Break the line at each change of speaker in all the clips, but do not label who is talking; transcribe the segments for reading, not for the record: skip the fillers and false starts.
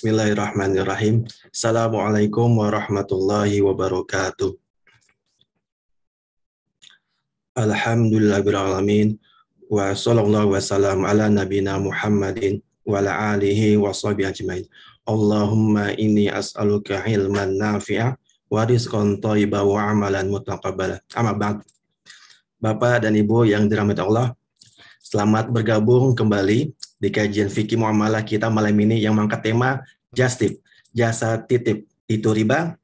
Bismillahirrahmanirrahim. Assalamualaikum warahmatullahi wabarakatuh. Alhamdulillahirrahmanirrahim. Wa sallallahu wassalam ala nabina Muhammadin wa ala alihi wa sahbihi ajmain. Allahumma inni as'aluka ilman nafi'a wa rizqan thayyiban wa amalan mutaqabbala. Amma ba'd. Bapak dan Ibu yang dirahmati Allah, selamat bergabung kembali di kajian fikih muamalah kita malam ini yang mengangkat tema just tip, jasa titip itu riba.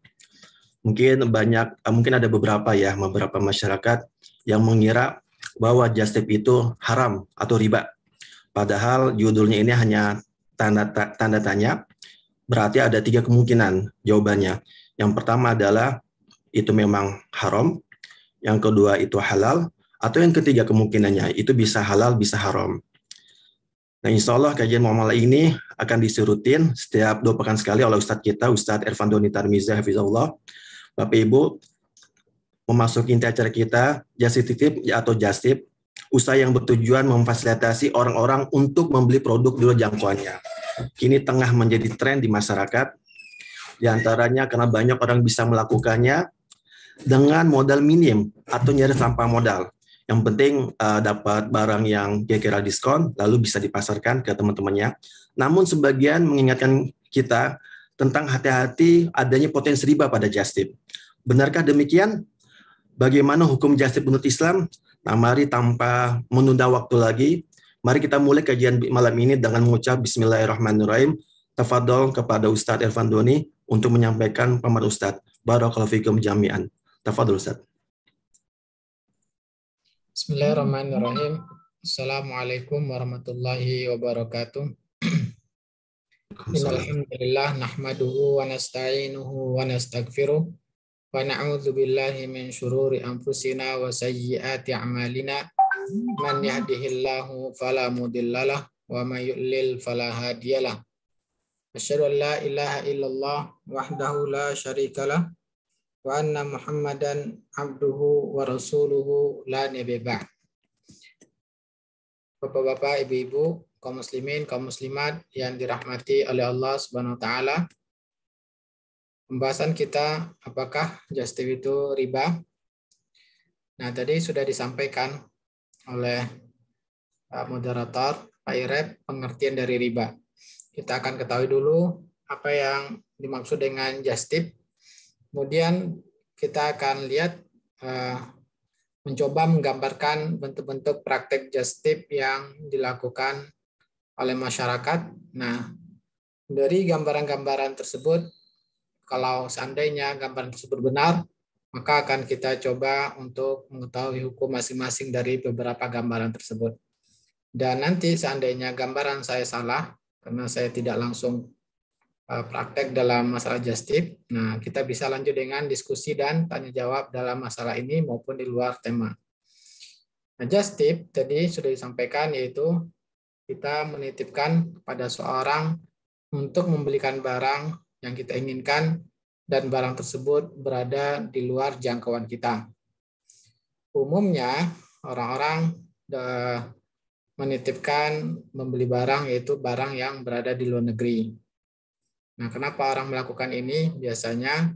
Mungkin ada beberapa masyarakat yang mengira bahwa just tip itu haram atau riba. Padahal judulnya ini hanya tanda tanya. Berarti ada 3 kemungkinan jawabannya. Yang pertama adalah itu memang haram, yang kedua itu halal, atau yang ketiga kemungkinannya itu bisa halal, bisa haram. Nah, insya Allah kajian muamalah ini akan disurutin setiap 2 pekan sekali oleh Ustadz kita, Ustadz Irfan Doni Tarmizi, Hafizahullah. Bapak Ibu, memasuki inti acara kita, jasa titip atau just tip, usaha yang bertujuan memfasilitasi orang-orang untuk membeli produk di luar jangkauannya. Kini tengah menjadi tren di masyarakat, diantaranya karena banyak orang bisa melakukannya dengan modal minim atau nyaris tanpa modal. Yang penting dapat barang yang kira-kira diskon, lalu bisa dipasarkan ke teman-temannya. Namun sebagian mengingatkan kita tentang hati-hati adanya potensi riba pada just tip. Benarkah demikian? Bagaimana hukum just tip menurut Islam? Nah, mari tanpa menunda waktu lagi, mari kita mulai kajian malam ini dengan mengucap Bismillahirrahmanirrahim. Tafadhol kepada Ustadz Irfan Doni untuk menyampaikan pemahaman Ustadz. Barakallahu fikum jami'an. Tafadhol Ustadz.
Bismillahirrahmanirrahim. Assalamualaikum warahmatullahi wabarakatuh. Innalhamdulillah nahmaduhu wa nasta'inuhu wa nastaghfiruh wa na'udzu billahi min syururi anfusina wa sayyiati a'malina. Man yahdihillahu fala mudhillalah wa may yudlil fala hadiyalah. Asyhadu an la ilaha illallah wahdahu la syarikalah wa anna Muhammadan abduhu wa rasuluhu la nabiyya ba'd. Bapak-bapak, ibu-ibu, kaum muslimin, kaum muslimat yang dirahmati oleh Allah Subhanahu wa taala. Pembahasan kita, apakah just tip itu riba? Nah, tadi sudah disampaikan oleh moderator Pak Irep pengertian dari riba. Kita akan ketahui dulu apa yang dimaksud dengan just tip. Kemudian kita akan lihat mencoba menggambarkan bentuk-bentuk praktek just tip yang dilakukan oleh masyarakat. Nah, dari gambaran-gambaran tersebut, kalau seandainya gambaran tersebut benar, maka akan kita coba untuk mengetahui hukum masing-masing dari beberapa gambaran tersebut. Dan nanti seandainya gambaran saya salah, karena saya tidak langsung praktek dalam masalah just tip. Nah, kita bisa lanjut dengan diskusi dan tanya jawab dalam masalah ini maupun di luar tema. Nah, just tip tadi sudah disampaikan, yaitu kita menitipkan kepada seorang untuk membelikan barang yang kita inginkan dan barang tersebut berada di luar jangkauan kita. Umumnya orang-orang menitipkan membeli barang, yaitu barang yang berada di luar negeri. Nah, kenapa orang melakukan ini? Biasanya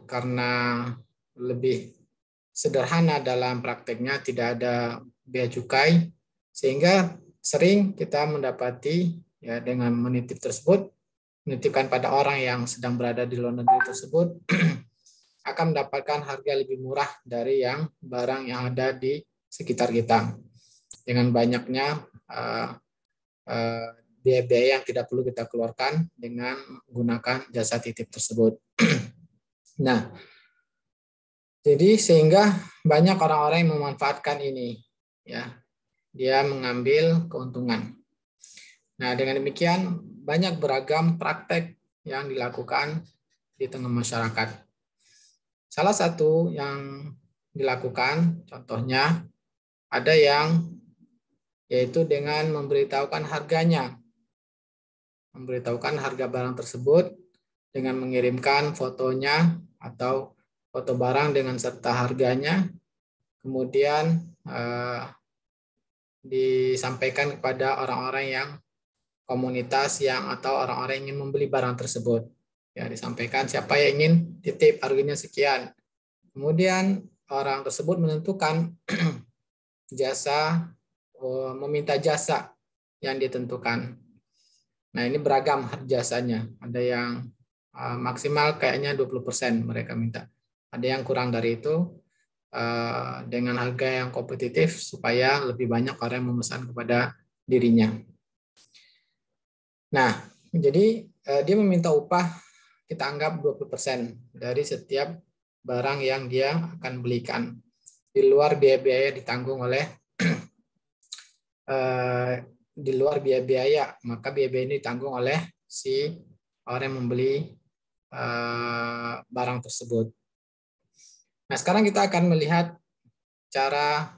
karena lebih sederhana dalam prakteknya, tidak ada bea cukai, sehingga sering kita mendapati ya dengan menitip tersebut, menitipkan pada orang yang sedang berada di luar negeri tersebut akan mendapatkan harga lebih murah dari yang barang yang ada di sekitar kita. Dengan banyaknya biaya-biaya yang tidak perlu kita keluarkan dengan menggunakan jasa titip tersebut. Nah, jadi sehingga banyak orang-orang yang memanfaatkan ini, ya, dia mengambil keuntungan. Nah, dengan demikian banyak beragam praktek yang dilakukan di tengah masyarakat. Salah satu yang dilakukan, contohnya ada yang yaitu dengan memberitahukan harganya. Memberitahukan harga barang tersebut dengan mengirimkan fotonya atau foto barang dengan serta harganya, kemudian disampaikan kepada orang-orang yang komunitas atau orang-orang yang ingin membeli barang tersebut. Ya, disampaikan siapa yang ingin titip, harganya sekian. Kemudian orang tersebut menentukan meminta jasa yang ditentukan. Nah, ini beragam jasanya. Ada yang maksimal kayaknya 20% mereka minta. Ada yang kurang dari itu dengan harga yang kompetitif supaya lebih banyak orang yang memesan kepada dirinya. Nah, jadi dia meminta upah kita anggap 20% dari setiap barang yang dia akan belikan. Di luar biaya-biaya ditanggung oleh di luar biaya-biaya, maka biaya-biaya ini ditanggung oleh si orang yang membeli barang tersebut. Nah, sekarang kita akan melihat cara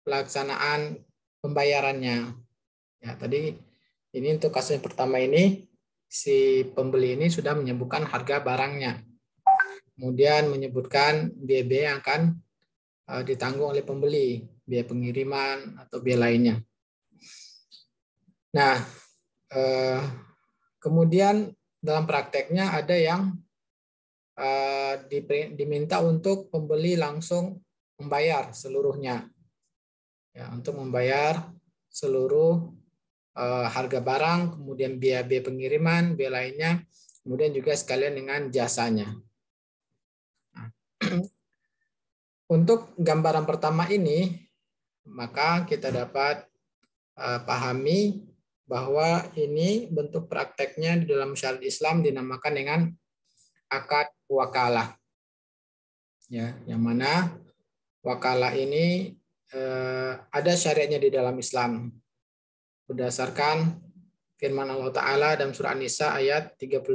pelaksanaan pembayarannya. Ya, tadi ini untuk kasus yang pertama ini, si pembeli ini sudah menyebutkan harga barangnya. Kemudian menyebutkan biaya-biaya yang akan ditanggung oleh pembeli, biaya pengiriman atau biaya lainnya. Nah, kemudian dalam prakteknya ada yang diminta untuk pembeli langsung membayar seluruhnya, ya, untuk membayar seluruh harga barang, kemudian biaya pengiriman, biaya lainnya, kemudian juga sekalian dengan jasanya. Nah, untuk gambaran pertama ini, maka kita dapat pahami bahwa ini bentuk prakteknya di dalam syariat Islam dinamakan dengan akad wakalah. Ya, yang mana wakalah ini ada syariatnya di dalam Islam. Berdasarkan firman Allah Ta'ala dalam surah An-Nisa ayat 35,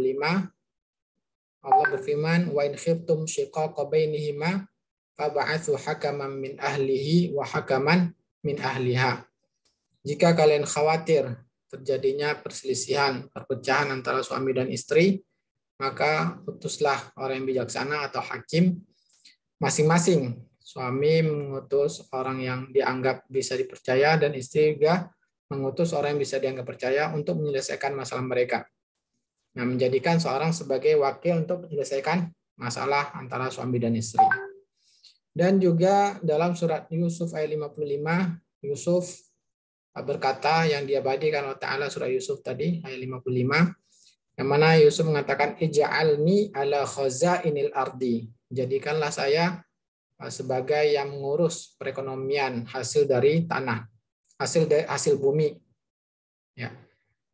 Allah berfirman, wa in khiftum shiqaqa bainihima fab'atsu hakaman min ahlihi wa hakaman min ahliha. Jika kalian khawatir terjadinya perselisihan, perpecahan antara suami dan istri, maka utuslah orang yang bijaksana atau hakim masing-masing. Suami mengutus orang yang dianggap bisa dipercaya dan istri juga mengutus orang yang bisa dianggap percaya untuk menyelesaikan masalah mereka. Nah, menjadikan seorang sebagai wakil untuk menyelesaikan masalah antara suami dan istri. Dan juga dalam surat Yusuf ayat 55, Yusuf berkata yang diabadikan oleh Ta'ala surah Yusuf tadi ayat 55, yang mana Yusuf mengatakan ij'alni ala khazainil ardi, jadikanlah saya sebagai yang mengurus perekonomian hasil dari tanah, hasil bumi, ya.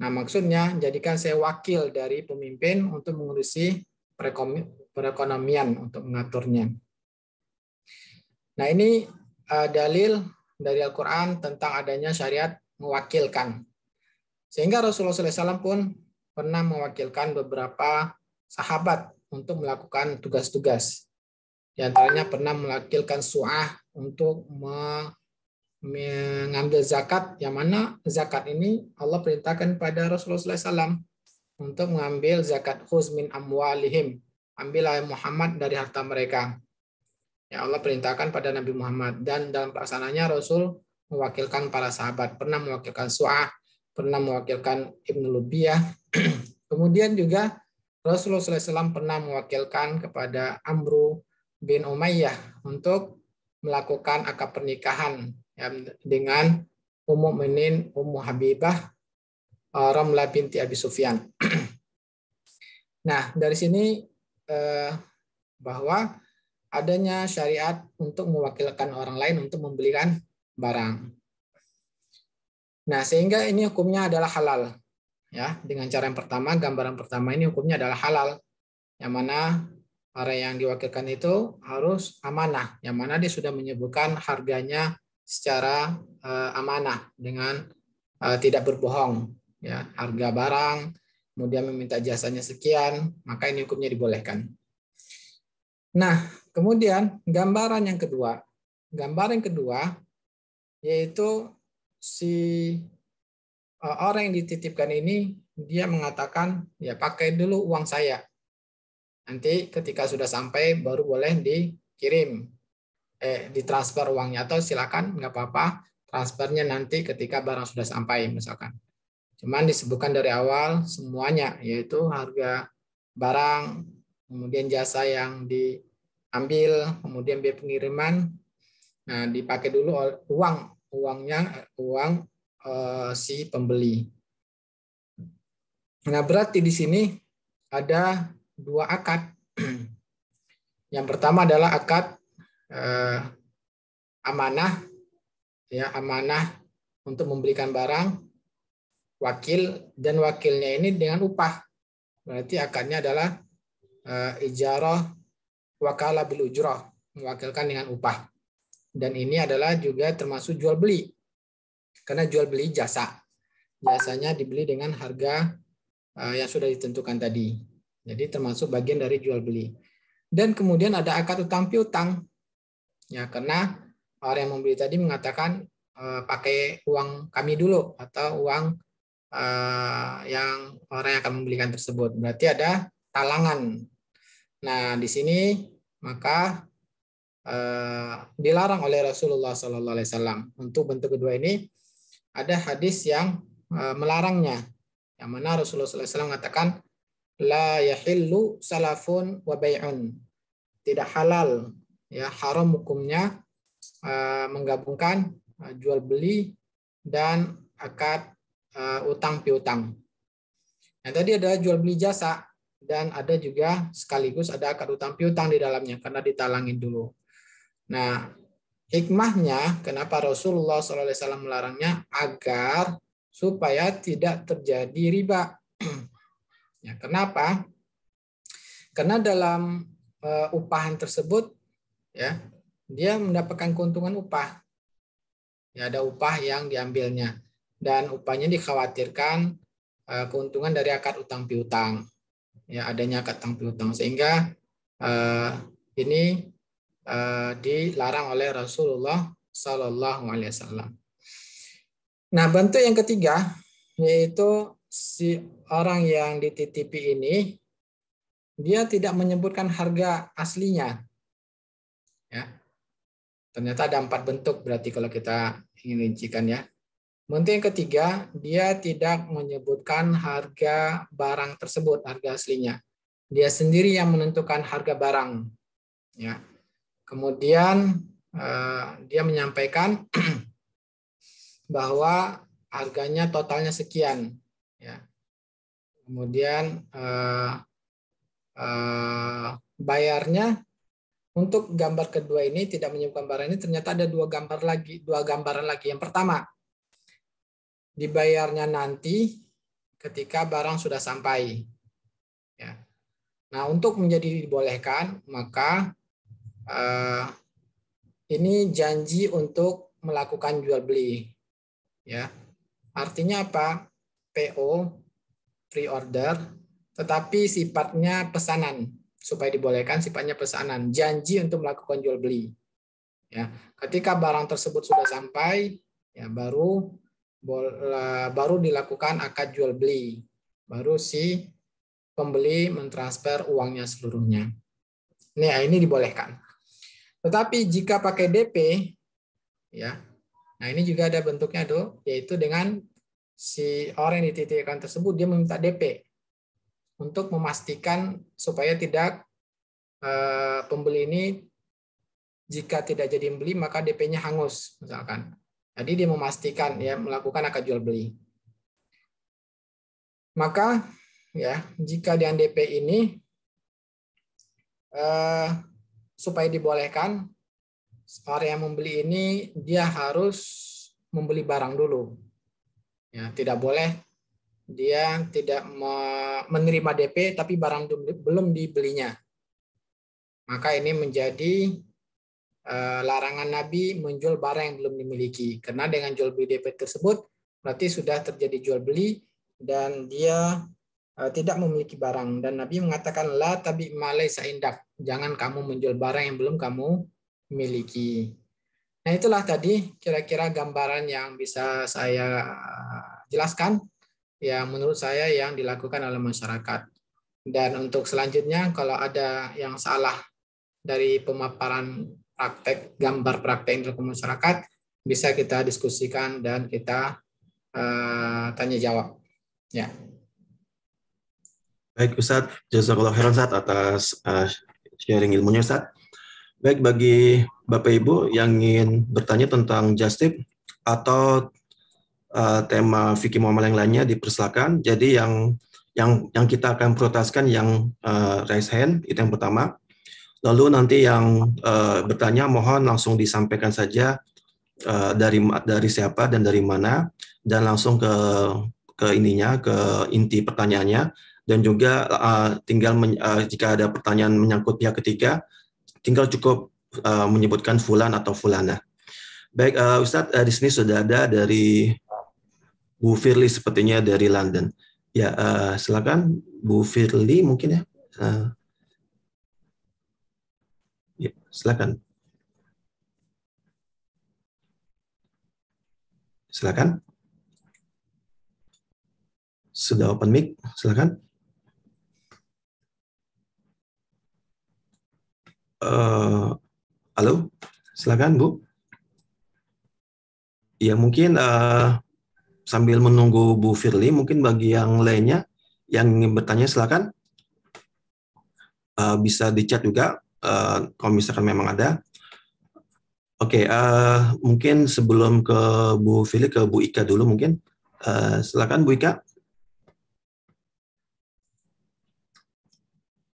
Nah, maksudnya jadikan saya wakil dari pemimpin untuk mengurusi perekonomian, untuk mengaturnya. Nah, ini dalil dari Al-Quran tentang adanya syariat mewakilkan. Sehingga Rasulullah SAW pun pernah mewakilkan beberapa sahabat untuk melakukan tugas-tugas. Di antaranya pernah mewakilkan Su'ah untuk mengambil zakat, yang mana zakat ini Allah perintahkan pada Rasulullah SAW untuk mengambil zakat khuz min amwalihim, ambillah Muhammad dari harta mereka. Ya, Allah perintahkan pada Nabi Muhammad, dan dalam pelaksananya Rasul mewakilkan para sahabat, pernah mewakilkan Su'ah, pernah mewakilkan Ibnu Lubiyah. Kemudian juga Rasulullah SAW pernah mewakilkan kepada Amru bin Umayyah untuk melakukan akad pernikahan, ya, dengan Ummu Mukminin Ummu Habibah Ramlah binti Abi Sufyan. Nah, dari sini bahwa adanya syariat untuk mewakilkan orang lain untuk membelikan barang. Nah, sehingga ini hukumnya adalah halal. Ya, dengan cara yang pertama, gambaran pertama ini hukumnya adalah halal. Yang mana orang yang diwakilkan itu harus amanah, yang mana dia sudah menyebutkan harganya secara amanah dengan tidak berbohong. Ya, harga barang, kemudian meminta jasanya sekian, maka ini hukumnya dibolehkan. Nah, kemudian gambaran yang kedua. Gambaran yang kedua yaitu si orang yang dititipkan ini dia mengatakan, ya pakai dulu uang saya. Nanti ketika sudah sampai baru boleh dikirim, ditransfer uangnya, atau silakan nggak apa-apa transfernya nanti ketika barang sudah sampai misalkan. Cuman disebutkan dari awal semuanya, yaitu harga barang, kemudian jasa yang diambil, kemudian biaya pengiriman. Nah, dipakai dulu uang si pembeli. Nah, berarti di sini ada dua akad. Yang pertama adalah akad amanah, ya, amanah untuk membelikan barang, wakil, dan wakilnya ini dengan upah. Berarti akadnya adalah ijarah wakala bil ujrah, mewakilkan dengan upah. Dan ini adalah juga termasuk jual beli. Karena jual beli jasa. Jasanya dibeli dengan harga yang sudah ditentukan tadi. Jadi termasuk bagian dari jual beli. Dan kemudian ada akad utang piutang. Ya, karena orang yang membeli tadi mengatakan pakai uang kami dulu atau uang yang orang yang akan membelikan tersebut. Berarti ada talangan. Nah, di sini maka dilarang oleh Rasulullah SAW. Untuk bentuk kedua ini ada hadis yang melarangnya, yang mana Rasulullah SAW mengatakan la yahillu salafun wa bai'un, tidak halal, ya, haram hukumnya menggabungkan jual beli dan akad utang piutang. Nah, tadi ada jual beli jasa dan ada juga sekaligus ada akad utang piutang di dalamnya karena ditalangin dulu. Nah, hikmahnya kenapa Rasulullah SAW melarangnya agar supaya tidak terjadi riba. Ya, kenapa? Karena dalam upahan tersebut, ya, dia mendapatkan keuntungan upah. Ya, ada upah yang diambilnya dan upahnya dikhawatirkan keuntungan dari akad utang piutang. Ya, adanya akad utang piutang sehingga ini dilarang oleh Rasulullah Sallallahu Alaihi Wasallam. Nah, bentuk yang ketiga yaitu si orang yang dititipi ini dia tidak menyebutkan harga aslinya. Ya, ternyata ada 4 bentuk berarti kalau kita ingin rincikan, ya. Bentuk yang ketiga dia tidak menyebutkan harga barang tersebut, harga aslinya. Dia sendiri yang menentukan harga barang. Ya. Kemudian dia menyampaikan bahwa harganya totalnya sekian. Ya. Kemudian bayarnya untuk gambar kedua ini tidak menyebutkan barang ini, ternyata ada dua gambaran lagi. Yang pertama, dibayarnya nanti ketika barang sudah sampai. Ya. Nah, untuk menjadi dibolehkan maka ini janji untuk melakukan jual beli, ya. Artinya apa? PO, pre-order, tetapi sifatnya pesanan. Supaya dibolehkan sifatnya pesanan, janji untuk melakukan jual beli. Ya, ketika barang tersebut sudah sampai, ya baru dilakukan akad jual beli. Baru si pembeli mentransfer uangnya seluruhnya. Ini dibolehkan. Tetapi jika pakai DP, ya, nah ini juga ada bentuknya tuh, yaitu dengan si orang yang dititipkan tersebut dia meminta DP untuk memastikan supaya tidak pembeli ini jika tidak jadi membeli maka DP-nya hangus misalkan. Jadi dia memastikan ya melakukan akad jual beli. Maka ya jika dengan DP ini supaya dibolehkan, orang yang membeli ini dia harus membeli barang dulu. Ya, tidak boleh dia tidak menerima DP tapi barang belum dibelinya. Maka ini menjadi larangan Nabi menjual barang yang belum dimiliki. Karena dengan jual beli DP tersebut berarti sudah terjadi jual beli dan dia tidak memiliki barang, dan Nabi mengatakan la tabi ma laysa indak, jangan kamu menjual barang yang belum kamu miliki. Nah, itulah tadi kira-kira gambaran yang bisa saya jelaskan yang menurut saya yang dilakukan oleh masyarakat. Dan untuk selanjutnya kalau ada yang salah dari pemaparan praktek, gambar praktek yang dilakukan masyarakat, bisa kita diskusikan dan kita tanya jawab. Ya.
Baik Ustadz, jazakallahu khairan Ustadz atas sharing ilmunya Ustadz. Baik, bagi Bapak Ibu yang ingin bertanya tentang just tip atau tema fikih muamalah yang lainnya dipersilakan. Jadi yang kita akan prioritaskan yang raise hand itu yang pertama. Lalu nanti yang bertanya mohon langsung disampaikan saja dari siapa dan dari mana, dan langsung ke inti pertanyaannya, dan juga tinggal jika ada pertanyaan menyangkut pihak ketiga, tinggal cukup menyebutkan fulan atau fulana. Baik, Ustadz, di sini sudah ada dari Bu Firly sepertinya dari London. Ya, silakan Bu Firly mungkin ya. Ya, silakan. Silakan. Sudah open mic, silakan. Halo, silakan Bu. Ya mungkin sambil menunggu Bu Firly, mungkin bagi yang lainnya yang ingin bertanya silakan. Bisa di chat juga kalau misalkan memang ada. Oke, mungkin sebelum ke Bu Firly, ke Bu Ika dulu mungkin. Silakan Bu Ika.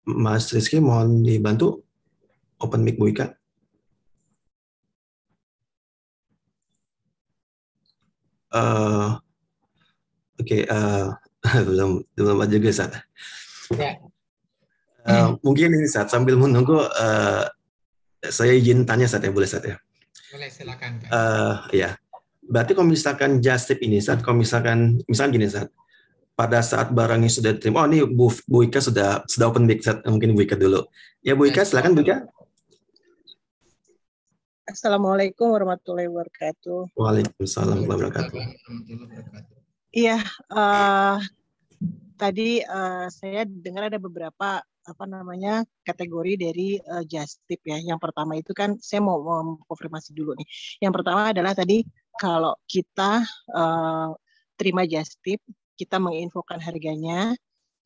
Mas Rizky mohon dibantu open mic Bu Ika. Oke, belum aja guys.
Ya.
Mungkin ini saat sambil menunggu saya izin tanya saat ya, boleh saat ya.
Boleh, silakan.
Ya, berarti kalau misalkan just tip ini saat, kalau misalkan gini saat, pada saat barangnya sudah diterima, oh ini Bu Ika sudah open mic saat, mungkin Bu Ika dulu. Ya Bu Ika, silakan Bu Ika.
Assalamualaikum warahmatullahi wabarakatuh.
Waalaikumsalam warahmatullahi wabarakatuh.
Iya, tadi saya dengar ada beberapa kategori dari just tip ya. Yang pertama itu kan saya mau konfirmasi dulu nih. Yang pertama adalah tadi kalau kita terima just tip, kita menginfokan harganya,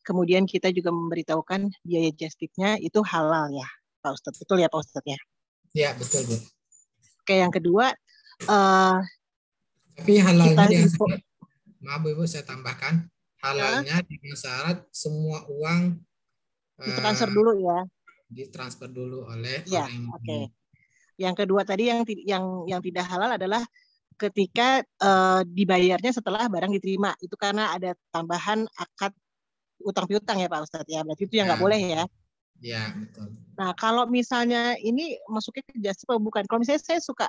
kemudian kita juga memberitahukan biaya just tipnya itu halal ya, Pak Ustadz. Betul ya Pak Ustadz ya?
Iya, betul Bu.
Oke, yang kedua,
tapi halalnya dengan syarat, maaf Ibu saya tambahkan, halalnya dengan syarat semua uang
ditransfer dulu ya.
Ditransfer dulu oleh
ya,
orang yang
oke. Yang kedua tadi yang tidak halal adalah ketika dibayarnya setelah barang diterima. Itu karena ada tambahan akad utang piutang ya Pak Ustadz ya. Berarti itu yang nggak boleh ya.
Iya, betul.
Nah, kalau misalnya ini masuknya ke just tip bukan. Kalau misalnya saya suka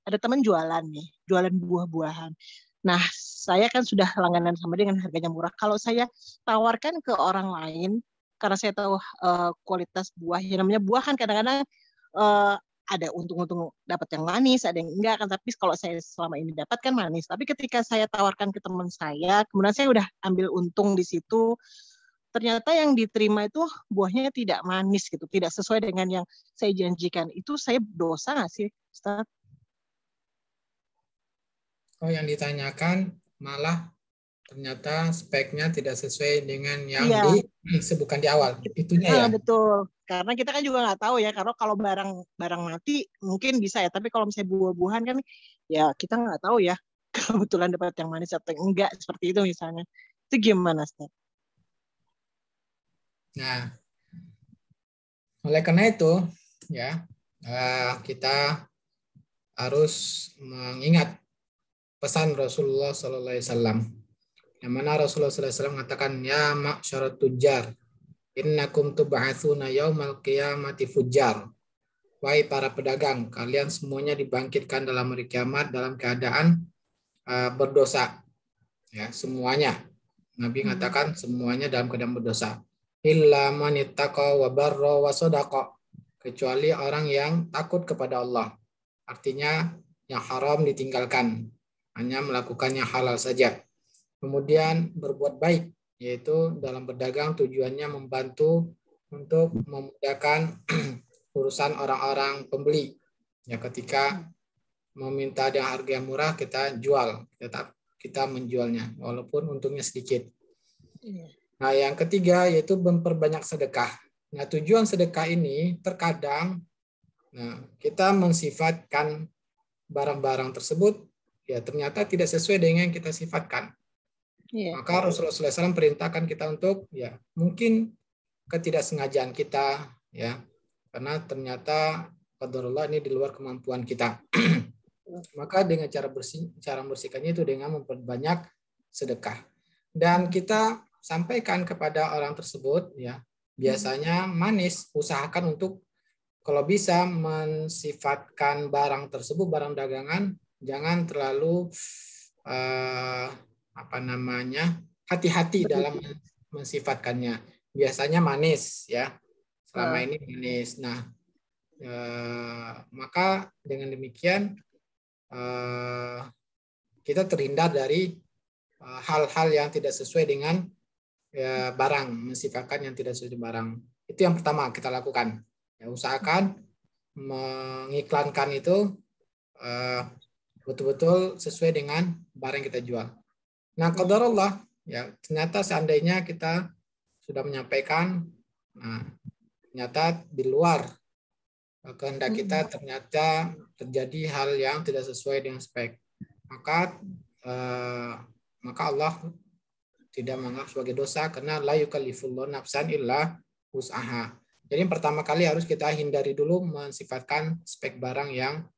ada teman jualan nih, jualan buah-buahan. Nah, saya kan sudah langganan sama dengan harganya murah. Kalau saya tawarkan ke orang lain, karena saya tahu kualitas buah, ya namanya buah kan kadang-kadang ada untung-untung dapat yang manis, ada yang enggak kan. Tapi kalau saya selama ini dapat kan manis. Tapi ketika saya tawarkan ke teman saya, kemudian saya udah ambil untung di situ, ternyata yang diterima itu buahnya tidak manis gitu, tidak sesuai dengan yang saya janjikan. Itu saya dosa nggak sih, Ustaz?
Oh, yang ditanyakan malah ternyata speknya tidak sesuai dengan yang disebutkan di awal. Itunya ya?
Betul. Karena kita kan juga nggak tahu ya, karena kalau barang mati mungkin bisa ya, tapi kalau misalnya buah-buahan kan ya kita nggak tahu ya kebetulan dapat yang manis atau enggak, seperti itu misalnya. Itu gimana, Ustaz?
Nah, oleh karena itu ya kita harus mengingat pesan Rasulullah SAW, yang mana Rasulullah SAW mengatakan, ya ma'syarat tujar, innakum tub'atsuna yaumal qiyamati fujar. Wahai para pedagang, kalian semuanya dibangkitkan dalam hari kiamat dalam keadaan berdosa. Ya, semuanya. Nabi mengatakan semuanya dalam keadaan berdosa. Illa man ittaqa wa barra wa sadaqa. Kecuali orang yang takut kepada Allah. Artinya yang haram ditinggalkan, hanya melakukan yang halal saja. Kemudian berbuat baik, yaitu dalam berdagang tujuannya membantu untuk memudahkan urusan orang-orang pembeli. Ya, ketika meminta dengan harga yang murah kita jual, kita kita menjualnya, walaupun untungnya sedikit. Nah, yang ketiga yaitu memperbanyak sedekah. Nah, tujuan sedekah ini terkadang kita mensifatkan barang-barang tersebut ya ternyata tidak sesuai dengan yang kita sifatkan. Maka Rasulullah SAW perintahkan kita untuk ya mungkin ketidaksengajaan kita ya karena ternyata qadarullah ini di luar kemampuan kita. Maka dengan cara membersihkannya itu dengan memperbanyak sedekah. Dan kita sampaikan kepada orang tersebut ya biasanya manis, usahakan untuk kalau bisa mensifatkan barang tersebut, barang dagangan, jangan terlalu hati-hati dalam mensifatkannya. Biasanya manis ya, selama ini manis. Nah, maka dengan demikian kita terhindar dari hal-hal yang tidak sesuai dengan barang, mensifatkan yang tidak sesuai dengan barang. Itu yang pertama kita lakukan. Ya, usahakan mengiklankan itu betul-betul sesuai dengan barang yang kita jual. Nah, qadarullah ya ternyata seandainya kita sudah menyampaikan, ternyata di luar kehendak kita ternyata terjadi hal yang tidak sesuai dengan spek, maka Allah tidak menganggap sebagai dosa karena la yukallifullahu nafsan illa wus'aha. Jadi pertama kali harus kita hindari dulu mensifatkan spek barang yang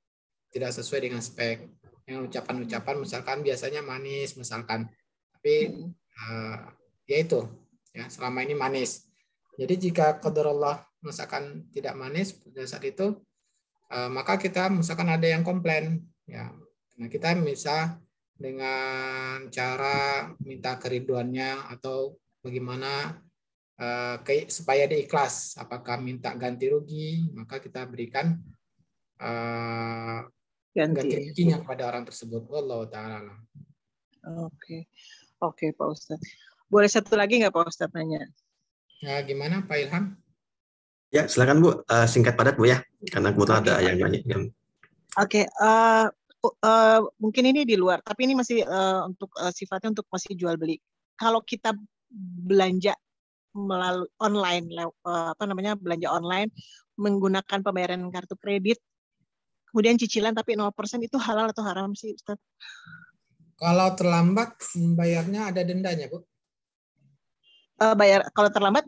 tidak sesuai dengan spek. Yang ucapan-ucapan misalkan biasanya manis misalkan, tapi ya itu ya selama ini manis. Jadi jika qadarullah misalkan tidak manis pada saat itu, maka kita misalkan ada yang komplain ya. Nah, kita bisa dengan cara minta keriduannya atau bagaimana supaya dia ikhlas, apakah minta ganti rugi, maka kita berikan ganti ruginya kepada orang tersebut. Wallahu ta'ala.
Oke, Pak Ustadz. Boleh satu lagi nggak Pak Ustadz nanya?
Ya, gimana Pak Ilham?
Ya, silakan Bu, singkat padat Bu ya, karena kebetulan ada yang nanya.
Oke, mungkin ini di luar, tapi ini masih untuk sifatnya untuk masih jual beli. Kalau kita belanja melalui online, belanja online menggunakan pembayaran kartu kredit, kemudian cicilan tapi 0% itu halal atau haram sih, Ustaz?
Kalau terlambat membayarnya ada dendanya, Bu.
Kalau terlambat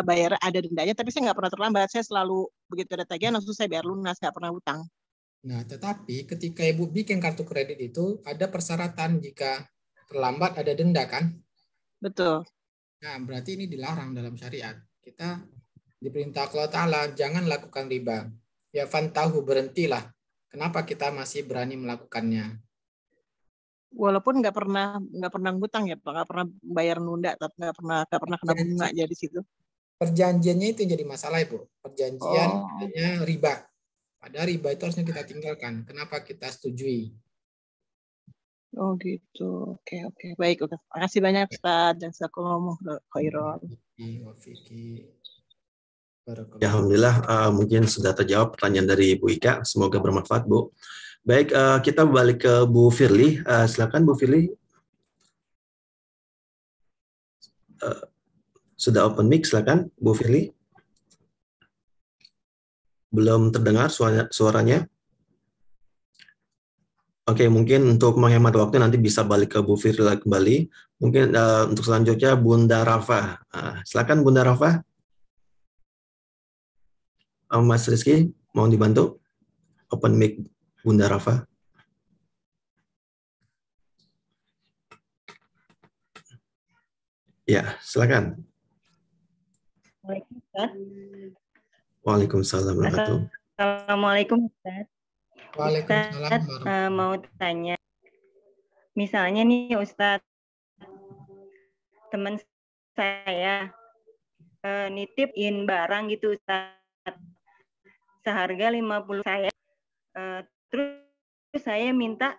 bayar ada dendanya, tapi saya nggak pernah terlambat. Saya selalu begitu ada tagihan langsung saya bayar lunas, nggak pernah utang.
Nah, tetapi ketika Ibu bikin kartu kredit itu ada persyaratan, jika terlambat ada denda kan?
Betul.
Nah, berarti ini dilarang dalam syariat. Kita diperintah Allah Ta'ala jangan lakukan riba. Ya fantahu, berhentilah. Kenapa kita masih berani melakukannya?
Walaupun nggak pernah ngutang ya Pak, nggak pernah bayar nunda, tapi nggak pernah kena bunga jadi situ.
Perjanjiannya itu yang jadi masalah Ibu. Perjanjiannya riba. Padahal riba itu harusnya kita tinggalkan. Kenapa kita setujui?
Oh gitu. Oke. Baik, Ustaz. Makasih banyak Ustaz. Jazakumullah khairan.
Ya, alhamdulillah mungkin sudah terjawab pertanyaan dari Bu Ika. Semoga bermanfaat, Bu. Baik, kita balik ke Bu Firly. Silakan Bu Firly. Sudah open mic, silakan Bu Firly. Belum terdengar suaranya. Oke, mungkin untuk menghemat waktu nanti bisa balik ke Bu Firly kembali. Mungkin untuk selanjutnya Bunda Rafa. Silakan Bunda Rafa. Mas Rizky, mau dibantu? Open mic Bunda Rafa. Ya, silakan. Waalaikumsalam warahmatullahi wabarakatuh.
Assalamualaikum Ustaz.
Waalaikumsalam.
Ustaz, mau tanya. Misalnya nih Ustaz, teman saya nitipin barang gitu Ustaz. Seharga 50 saya. Terus saya minta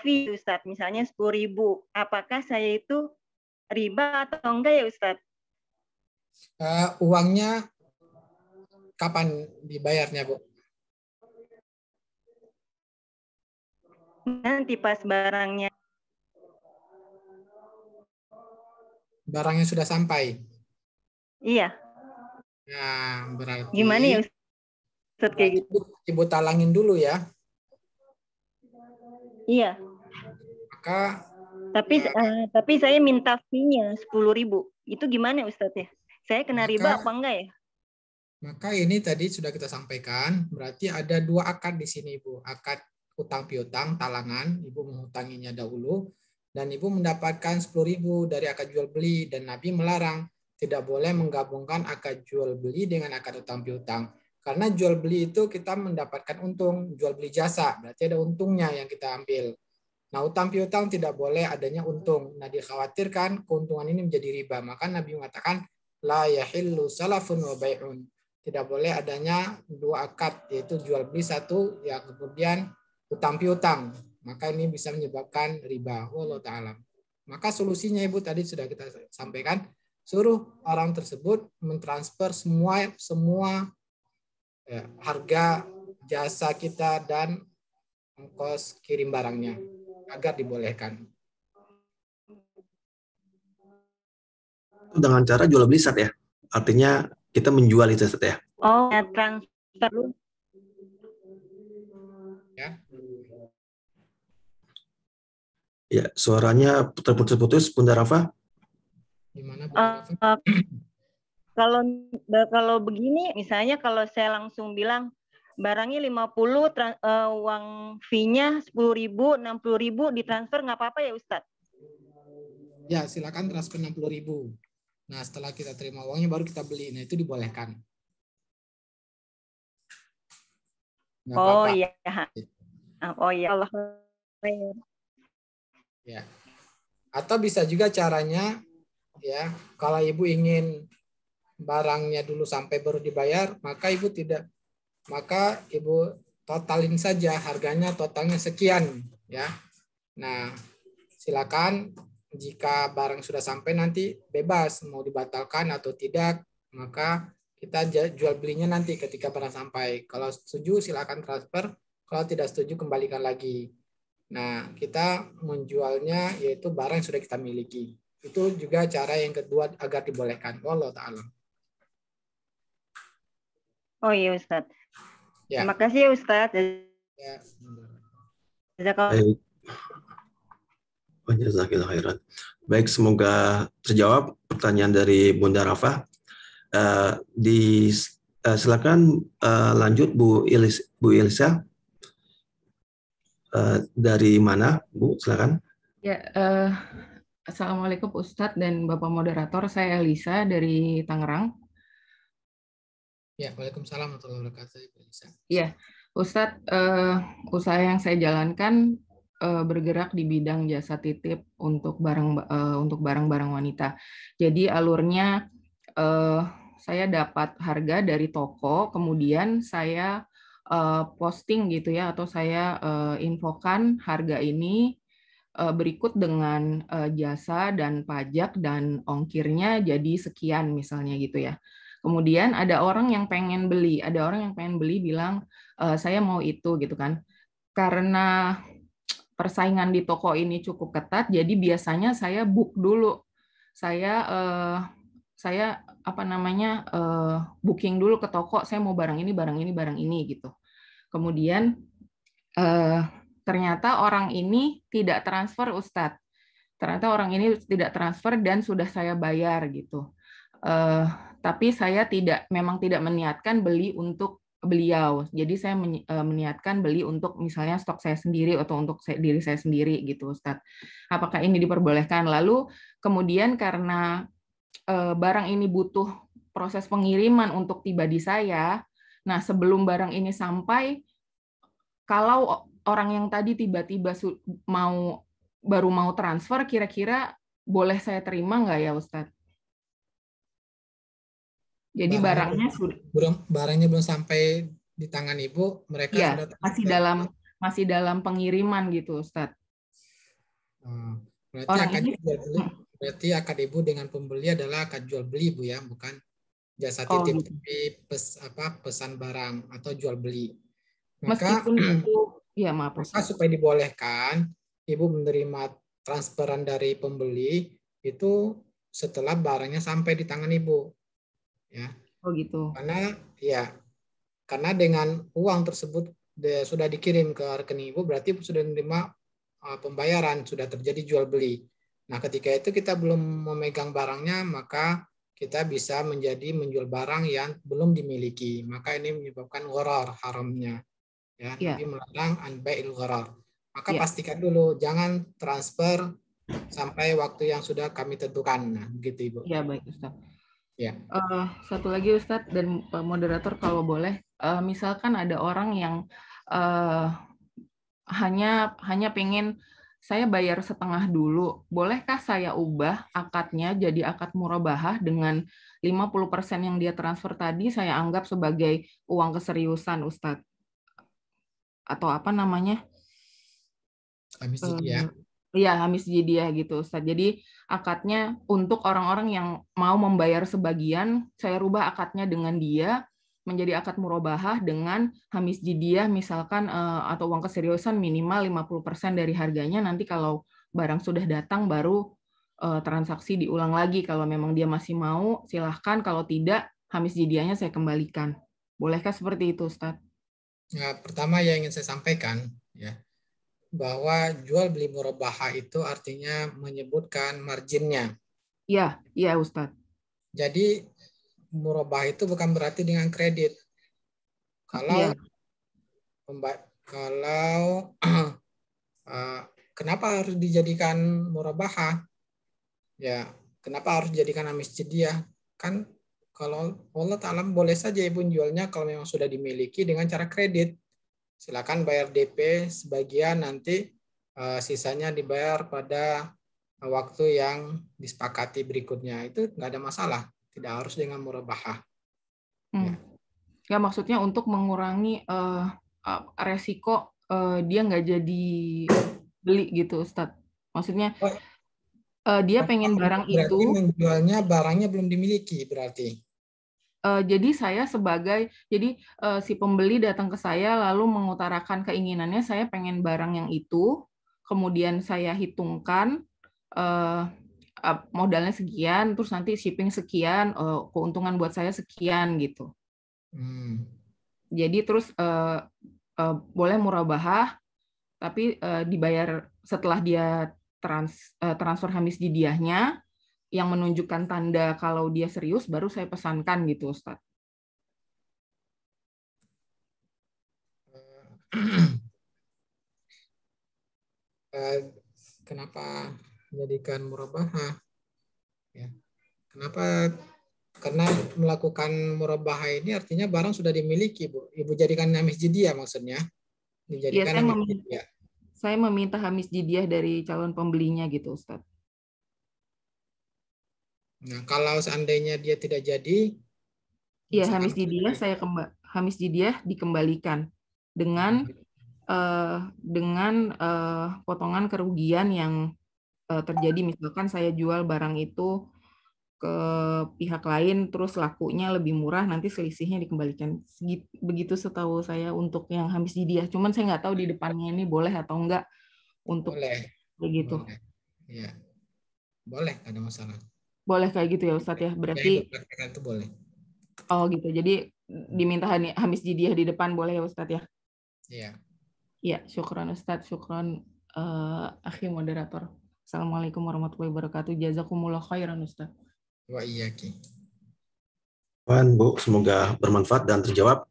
fee Ustaz, misalnya 10.000. Apakah saya itu riba atau enggak ya Ustaz?
Uangnya kapan dibayarnya, Bu?
Nanti pas barangnya
barangnya sudah sampai.
Iya.
Nah, berarti
Gimana ya Ustaz kayak gitu?
Ibu talangin dulu ya.
Iya.
Maka
Tapi saya minta fee-nya 10.000. Itu gimana Ustaz ya? Saya kena riba apa enggak ya?
Maka ini tadi sudah kita sampaikan, berarti ada 2 akad di sini Ibu. Akad utang piutang, talangan, Ibu menghutanginya dahulu, dan Ibu mendapatkan 10.000 dari akad jual beli, dan Nabi melarang tidak boleh menggabungkan akad jual beli dengan akad utang piutang. Karena jual beli itu kita mendapatkan untung, jual beli jasa, berarti ada untungnya yang kita ambil. Nah, utang piutang tidak boleh adanya untung. Nah, dikhawatirkan keuntungan ini menjadi riba. Maka Nabi mengatakan, la yahillu salafun wa bai'un. Tidak boleh adanya 2 akad, yaitu jual beli satu, ya kemudian utang piutang. Maka ini bisa menyebabkan riba. Wallahu ta'ala. Maka solusinya Ibu tadi sudah kita sampaikan, suruh orang tersebut mentransfer semua ya, harga jasa kita dan ongkos kirim barangnya agar dibolehkan.
Dengan cara jual beli Ustaz ya. Artinya kita menjual itu Ustaz ya.
Oh, transfer dulu.
Ya.
Ya, suaranya terputus-putus Bunda Rafa.
Gimana Bunda Rafa?
Kalau begini, misalnya kalau saya langsung bilang barangnya 50, uang fee-nya 10.000, 60.000 ditransfer nggak apa-apa ya Ustadz?
Ya, silakan transfer 60.000. Nah, setelah kita terima uangnya baru kita beli. Nah, itu dibolehkan. Nggak apa-apa.
Iya. Oh iya, Allah.
Ya. Atau bisa juga caranya, ya, kalau Ibu ingin barangnya dulu sampai baru dibayar, maka Ibu totalin saja harganya, totalnya sekian, ya. Nah, silakan jika barang sudah sampai nanti bebas mau dibatalkan atau tidak, maka kita jual belinya nanti ketika barang sampai. Kalau setuju silakan transfer, kalau tidak setuju kembalikan lagi. Nah, kita menjualnya yaitu barang yang sudah kita miliki. Itu juga cara yang kedua agar dibolehkan. Wallahu ta'ala.
Oh iya Ustadz.
Ya.
Terima kasih ya Ustadz.
Ya.
Baik. Jazakallahu khairan. Baik, semoga terjawab pertanyaan dari Bunda Rafa. Silakan lanjut Bu Ilsa. Dari mana, Bu? Silakan.
Ya, Assalamualaikum Ustadz dan Bapak Moderator. Saya Elisa dari Tangerang.
Ya, Waalaikumsalam warahmatullahi wabarakatuh, Ibu Elisa.
Ya, Ustadz, usaha yang saya jalankan bergerak di bidang jasa titip untuk barang-barang wanita. Jadi alurnya saya dapat harga dari toko, kemudian saya posting gitu ya, atau saya infokan harga ini berikut dengan jasa dan pajak dan ongkirnya jadi sekian misalnya gitu ya. Kemudian ada orang yang pengen beli, bilang saya mau itu gitu kan. Karena persaingan di toko ini cukup ketat, jadi biasanya saya book dulu. Saya booking dulu ke toko, saya mau barang ini gitu. Kemudian ternyata orang ini tidak transfer, Ustadz. Ternyata orang ini tidak transfer dan sudah saya bayar gitu. Tapi saya memang tidak meniatkan beli untuk beliau. Jadi saya meniatkan beli untuk misalnya stok saya sendiri atau untuk diri saya sendiri gitu, Ustadz. Apakah ini diperbolehkan? Lalu kemudian karena barang ini butuh proses pengiriman untuk tiba di saya, nah sebelum barang ini sampai, kalau orang yang tadi tiba-tiba baru mau transfer, kira-kira boleh saya terima nggak ya, Ustadz? Jadi
barangnya belum sampai di tangan Ibu, mereka
ya,
sudah
masih dalam pengiriman gitu, Ustadz.
Berarti akad Ibu dengan pembeli adalah akad jual beli, Bu ya, bukan jasa titip, tapi pesan barang atau jual beli. Maka supaya dibolehkan Ibu menerima transferan dari pembeli, itu setelah barangnya sampai di tangan Ibu. Ya.
Oh gitu.
Karena dengan uang tersebut sudah dikirim ke rekening Ibu, berarti Ibu sudah menerima pembayaran, sudah terjadi jual beli. Nah, ketika itu kita belum memegang barangnya, maka kita bisa menjual barang yang belum dimiliki. Maka ini menyebabkan gharar, haramnya. Ya, Nabi melarang an bai'il gharar. Maka pastikan dulu, jangan transfer sampai waktu yang sudah kami tentukan. Nah, begitu Ibu.
Ya, baik Ustaz.
Ya.
Satu lagi Ustadz dan moderator kalau boleh, misalkan ada orang yang hanya pengen saya bayar setengah dulu, bolehkah saya ubah akadnya jadi akad murabahah dengan 50% yang dia transfer tadi saya anggap sebagai uang keseriusan Ustadz? Atau apa namanya?
Hamis jidyah.
Iya, hamis jidyah gitu Ustaz. Jadi akadnya untuk orang-orang yang mau membayar sebagian, saya rubah akadnya dengan dia menjadi akad murabahah dengan hamis jidyah misalkan atau uang keseriusan minimal 50% dari harganya. Nanti kalau barang sudah datang baru transaksi diulang lagi. Kalau memang dia masih mau, silahkan. Kalau tidak, hamis jidyahnya saya kembalikan. Bolehkah seperti itu Ustaz?
Nah, pertama yang ingin saya sampaikan ya, bahwa jual beli murabahah itu artinya menyebutkan marginnya.
Iya, iya Ustadz.
Jadi murabahah itu bukan berarti dengan kredit. Kalau kenapa harus dijadikan murabahah? Ya, kenapa harus dijadikan hamis jidyah? Kan kalau Allah Ta'ala boleh saja Ibu jualnya kalau memang sudah dimiliki dengan cara kredit. Silakan bayar DP sebagian, nanti sisanya dibayar pada waktu yang disepakati berikutnya. Itu nggak ada masalah, tidak harus dengan murabahah.
Ya, maksudnya untuk mengurangi resiko dia nggak jadi beli gitu Ustadz. Maksudnya dia pengen barang
berarti
itu.
Menjualnya barangnya belum dimiliki berarti.
Jadi saya si pembeli datang ke saya lalu mengutarakan keinginannya, saya pengen barang yang itu, kemudian saya hitungkan modalnya sekian, terus nanti shipping sekian, keuntungan buat saya sekian gitu. Jadi terus boleh murabahah, tapi dibayar setelah dia transfer hamis jidyahnya, yang menunjukkan tanda kalau dia serius, baru saya pesankan gitu, Ustaz.
Kenapa menjadikan murabahah? Ya. Kenapa? Karena melakukan murabahah ini artinya barang sudah dimiliki, Bu. Ibu jadikan hamis jidyah maksudnya. Dijadikan
saya meminta hamis jidyah dari calon pembelinya gitu, Ustaz.
Nah, kalau seandainya dia tidak jadi,
ya hamis jidyah dikembalikan dengan potongan kerugian yang terjadi. Misalkan saya jual barang itu ke pihak lain, terus lakunya lebih murah, nanti selisihnya dikembalikan. Begitu setahu saya untuk yang hamis jidyah. Cuman saya nggak tahu di depannya ini boleh atau enggak untuk begitu.
Boleh. Ya. Boleh, nggak ada masalah.
Boleh kayak gitu ya Ustadz ya. Berarti
itu boleh.
Oh gitu. Jadi diminta hamis jidyah di depan boleh ya Ustadz ya?
Iya.
Iya, syukran Ustadz, syukran akhi moderator. Assalamualaikum warahmatullahi wabarakatuh. Jazakumullah khairan Ustadz.
Wa iyyaki.
Bu, semoga bermanfaat dan terjawab.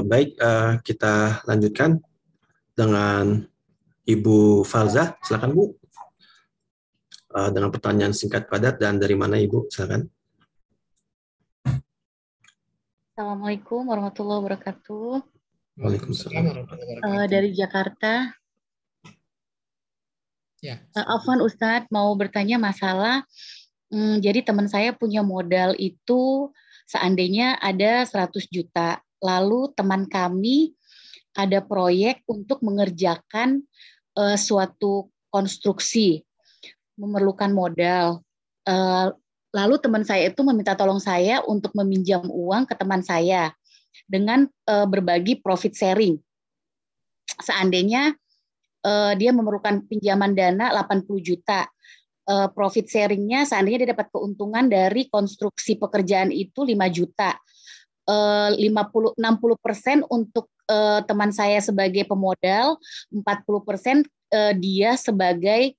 Baik, kita lanjutkan dengan Ibu Falzah. Silakan Bu. Dengan pertanyaan singkat padat dan dari mana Ibu? Silakan.
Assalamualaikum warahmatullahi wabarakatuh.
Waalaikumsalam.
Dari Jakarta.
Ya.
Afwan Ustadz, mau bertanya masalah. Jadi teman saya punya modal itu seandainya ada 100 juta. Lalu teman kami ada proyek untuk mengerjakan suatu konstruksi, memerlukan modal. Lalu teman saya itu meminta tolong saya untuk meminjam uang ke teman saya dengan berbagi profit sharing. Seandainya dia memerlukan pinjaman dana 80 juta, profit sharingnya seandainya dia dapat keuntungan dari konstruksi pekerjaan itu 5 juta. 60% untuk teman saya sebagai pemodal, 40% dia sebagai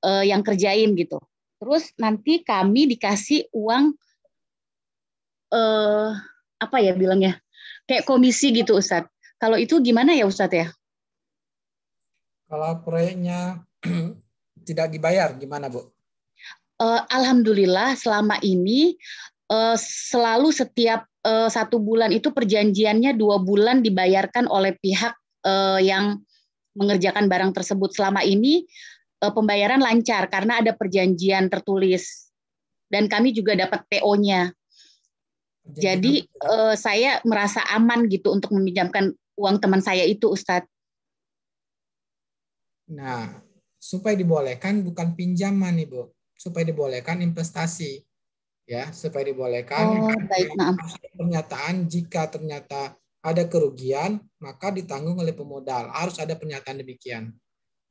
yang kerjain gitu. Terus nanti kami dikasih uang apa ya bilangnya? Kayak komisi gitu Ustadz. Kalau itu gimana ya Ustadz ya?
Kalau proyeknya tidak dibayar, gimana Bu?
Alhamdulillah selama ini selalu setiap 1 bulan itu perjanjiannya 2 bulan dibayarkan oleh pihak yang mengerjakan barang tersebut. Selama ini pembayaran lancar karena ada perjanjian tertulis dan kami juga dapat PO-nya. Jadi saya merasa aman gitu untuk meminjamkan uang teman saya itu, Ustadz.
Nah, supaya dibolehkan bukan pinjaman nih Bu, supaya dibolehkan investasi, ya, supaya dibolehkan
Baik, maaf.
pernyataan jika ternyata ada kerugian maka ditanggung oleh pemodal, harus ada pernyataan demikian.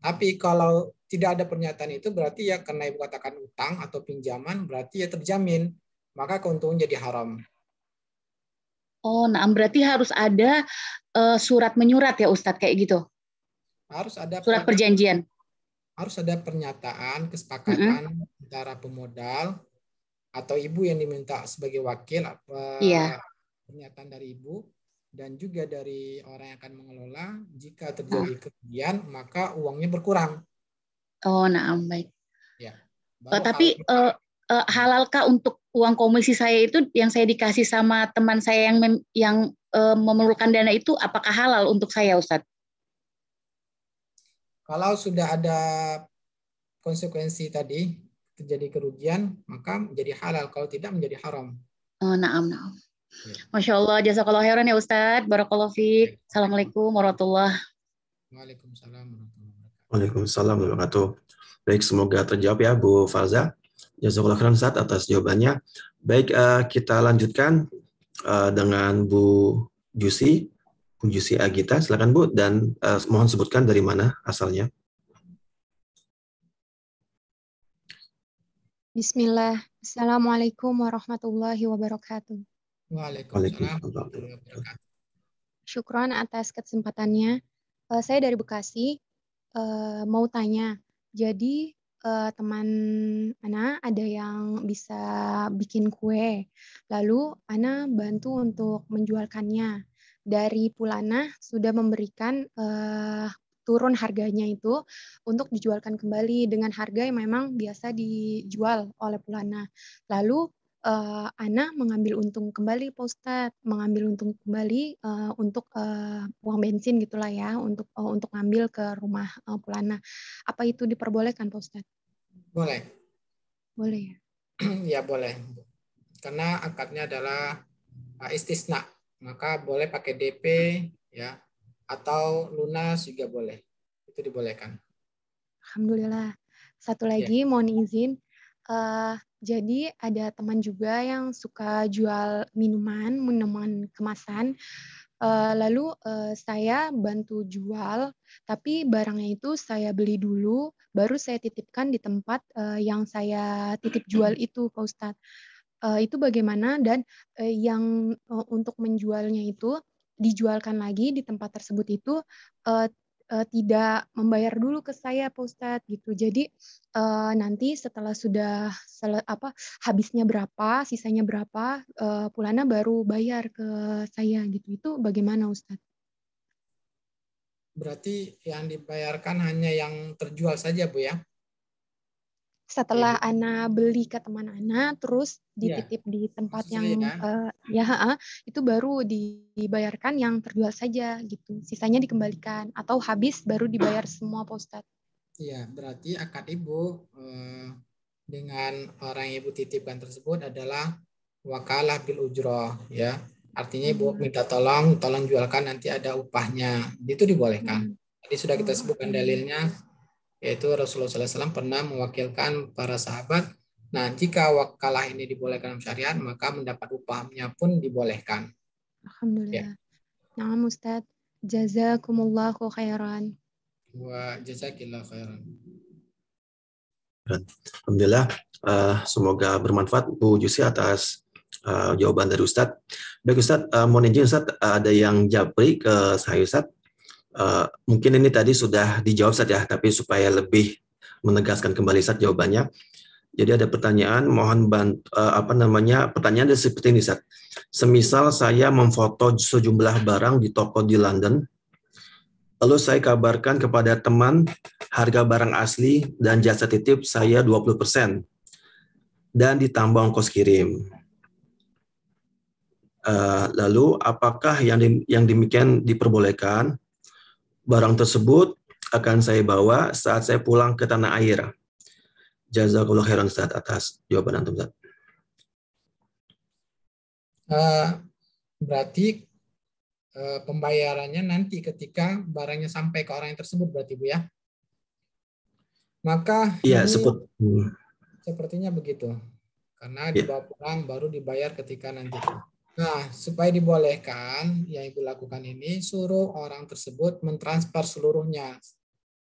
Tapi kalau tidak ada pernyataan itu berarti ya karena Ibu katakan utang atau pinjaman berarti ya terjamin, maka keuntungan jadi haram.
Nah berarti harus ada surat menyurat ya Ustadz kayak gitu.
Harus ada
surat perjanjian.
Harus ada pernyataan kesepakatan antara pemodal atau ibu yang diminta sebagai wakil, pernyataan dari ibu dan juga dari orang yang akan mengelola. Jika terjadi kerugian maka uangnya berkurang.
Baik.
Ya.
Tapi halalkah untuk uang komisi saya itu yang saya dikasih sama teman saya yang memerlukan dana itu, apakah halal untuk saya, Ustadz?
Kalau sudah ada konsekuensi tadi, terjadi kerugian, maka menjadi halal. Kalau tidak, menjadi haram.
Naam. Ya. Masya Allah, jazakallah khairan ya Ustadz. Barakallahu fiik. Assalamualaikum warahmatullahi wabarakatuh.
Waalaikumsalam warahmatullahi wabarakatuh.
Waalaikumsalam warahmatullahi wabarakatuh. Baik, semoga terjawab ya Bu Farza. Jazakallah khairan Ustadz atas jawabannya. Baik, kita lanjutkan dengan Bu Jusi. Bu Jusi Agita, silakan Bu, dan mohon sebutkan dari mana asalnya.
Bismillah. Assalamualaikum warahmatullahi wabarakatuh.
Waalaikumsalam warahmatullahi wabarakatuh.
Syukron atas kesempatannya. Saya dari Bekasi, mau tanya. Jadi teman Ana ada yang bisa bikin kue, lalu Ana bantu untuk menjualkannya. Dari Pulana sudah memberikan turun harganya itu untuk dijualkan kembali dengan harga yang memang biasa dijual oleh Pulana. Lalu Ana mengambil untung kembali, Pak Ustadz, mengambil untung kembali untuk uang bensin gitulah ya, untuk ngambil ke rumah Pulana. Apa itu diperbolehkan, Pak Ustadz?
Boleh.
Boleh ya?
Ya boleh. Karena akadnya adalah istisna, maka boleh pakai DP ya, atau lunas juga boleh. Itu dibolehkan.
Alhamdulillah. Satu lagi mohon izin. Jadi ada teman juga yang suka jual minuman kemasan. Lalu saya bantu jual, tapi barangnya itu saya beli dulu, baru saya titipkan di tempat yang saya titip jual itu, Pak Ustadz. Itu bagaimana, dan yang untuk menjualnya itu dijualkan lagi di tempat tersebut itu tidak membayar dulu ke saya, Pak Ustadz, gitu. Jadi nanti setelah sudah habisnya berapa, sisanya berapa, Pulana baru bayar ke saya gitu. Itu bagaimana, Ustadz?
Berarti yang dibayarkan hanya yang terjual saja, Bu ya?
Setelah Ana beli ke teman Ana, terus dititip di tempat yang itu baru dibayarkan yang terjual saja gitu. Sisanya dikembalikan atau habis baru dibayar semua, Pak Ustadz.
Iya, berarti akad Ibu dengan orang yang Ibu titipkan tersebut adalah wakalah bil ujroh ya. Artinya Ibu minta tolong jualkan, nanti ada upahnya. Itu dibolehkan. Tadi sudah kita sebutkan dalilnya, yaitu Rasulullah SAW pernah mewakilkan para sahabat. Nah, jika wakalah ini dibolehkan dalam syariat, maka mendapat upahnya pun dibolehkan.
Alhamdulillah. Nah, Ustaz, jazakumullahu khairan.
Wa jazakillahu khairan.
Alhamdulillah, semoga bermanfaat Bu Jusi atas jawaban dari Ustadz. Baik Ustadz, mohon izin Ustadz, ada yang japri ke saya Ustadz. Mungkin ini tadi sudah dijawab Ustadz ya, tapi supaya lebih menegaskan kembali Ustadz jawabannya. Jadi ada pertanyaan, mohon pertanyaan seperti ini Ustadz. Semisal saya memfoto sejumlah barang di toko di London, lalu saya kabarkan kepada teman harga barang asli dan jasa titip saya 20% dan ditambah ongkos kirim. Lalu apakah yang demikian diperbolehkan? Barang tersebut akan saya bawa saat saya pulang ke tanah air. Jazakallahu khairan Ustaz atas jawaban antum Ustaz.
Berarti pembayarannya nanti ketika barangnya sampai ke orang yang tersebut berarti Bu ya. Maka
iya,
sepertinya begitu. Karena dibawa pulang baru dibayar ketika nanti. Nah, supaya dibolehkan yang Ibu lakukan ini, suruh orang tersebut mentransfer seluruhnya.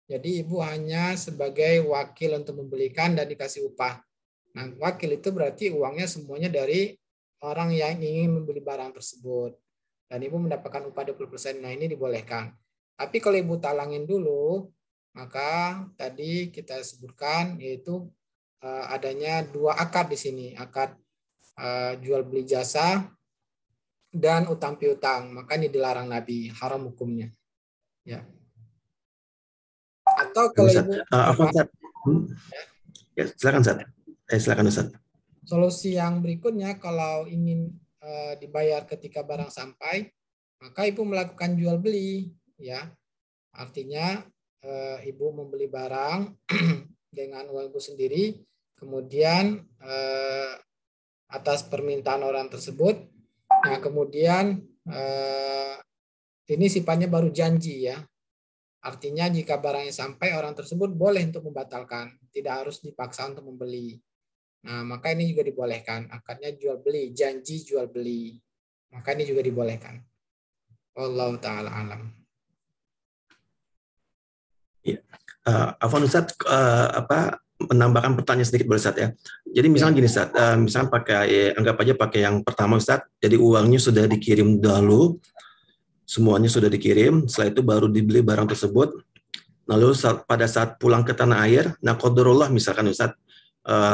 Jadi Ibu hanya sebagai wakil untuk membelikan dan dikasih upah. Nah, wakil itu berarti uangnya semuanya dari orang yang ingin membeli barang tersebut. Dan Ibu mendapatkan upah 20%. Nah, ini dibolehkan. Tapi kalau Ibu talangin dulu, maka tadi kita sebutkan yaitu adanya 2 akad di sini. Akad jual beli jasa dan utang piutang. Maka ini dilarang Nabi, haram hukumnya. Ya. Atau kalau Ibu
silakan Ustaz. Silakan Ustaz.
Solusi yang berikutnya kalau ingin dibayar ketika barang sampai, maka Ibu melakukan jual beli, ya. Artinya Ibu membeli barang dengan uang Ibu sendiri, kemudian atas permintaan orang tersebut, nah kemudian ini sifatnya baru janji ya. Artinya jika barangnya sampai orang tersebut boleh untuk membatalkan, tidak harus dipaksa untuk membeli. Nah, maka ini juga dibolehkan. Akadnya jual beli, janji jual beli. Maka ini juga dibolehkan. Wallahu taala alam.
Ya. Afwan Ustaz, menambahkan pertanyaan sedikit boleh Ustaz ya. Jadi misalnya gini Ustaz, misalnya anggap aja pakai yang pertama Ustaz, jadi uangnya sudah dikirim dahulu, semuanya sudah dikirim, setelah itu baru dibeli barang tersebut, lalu pada saat pulang ke tanah air, nah qadarullah misalkan Ustaz,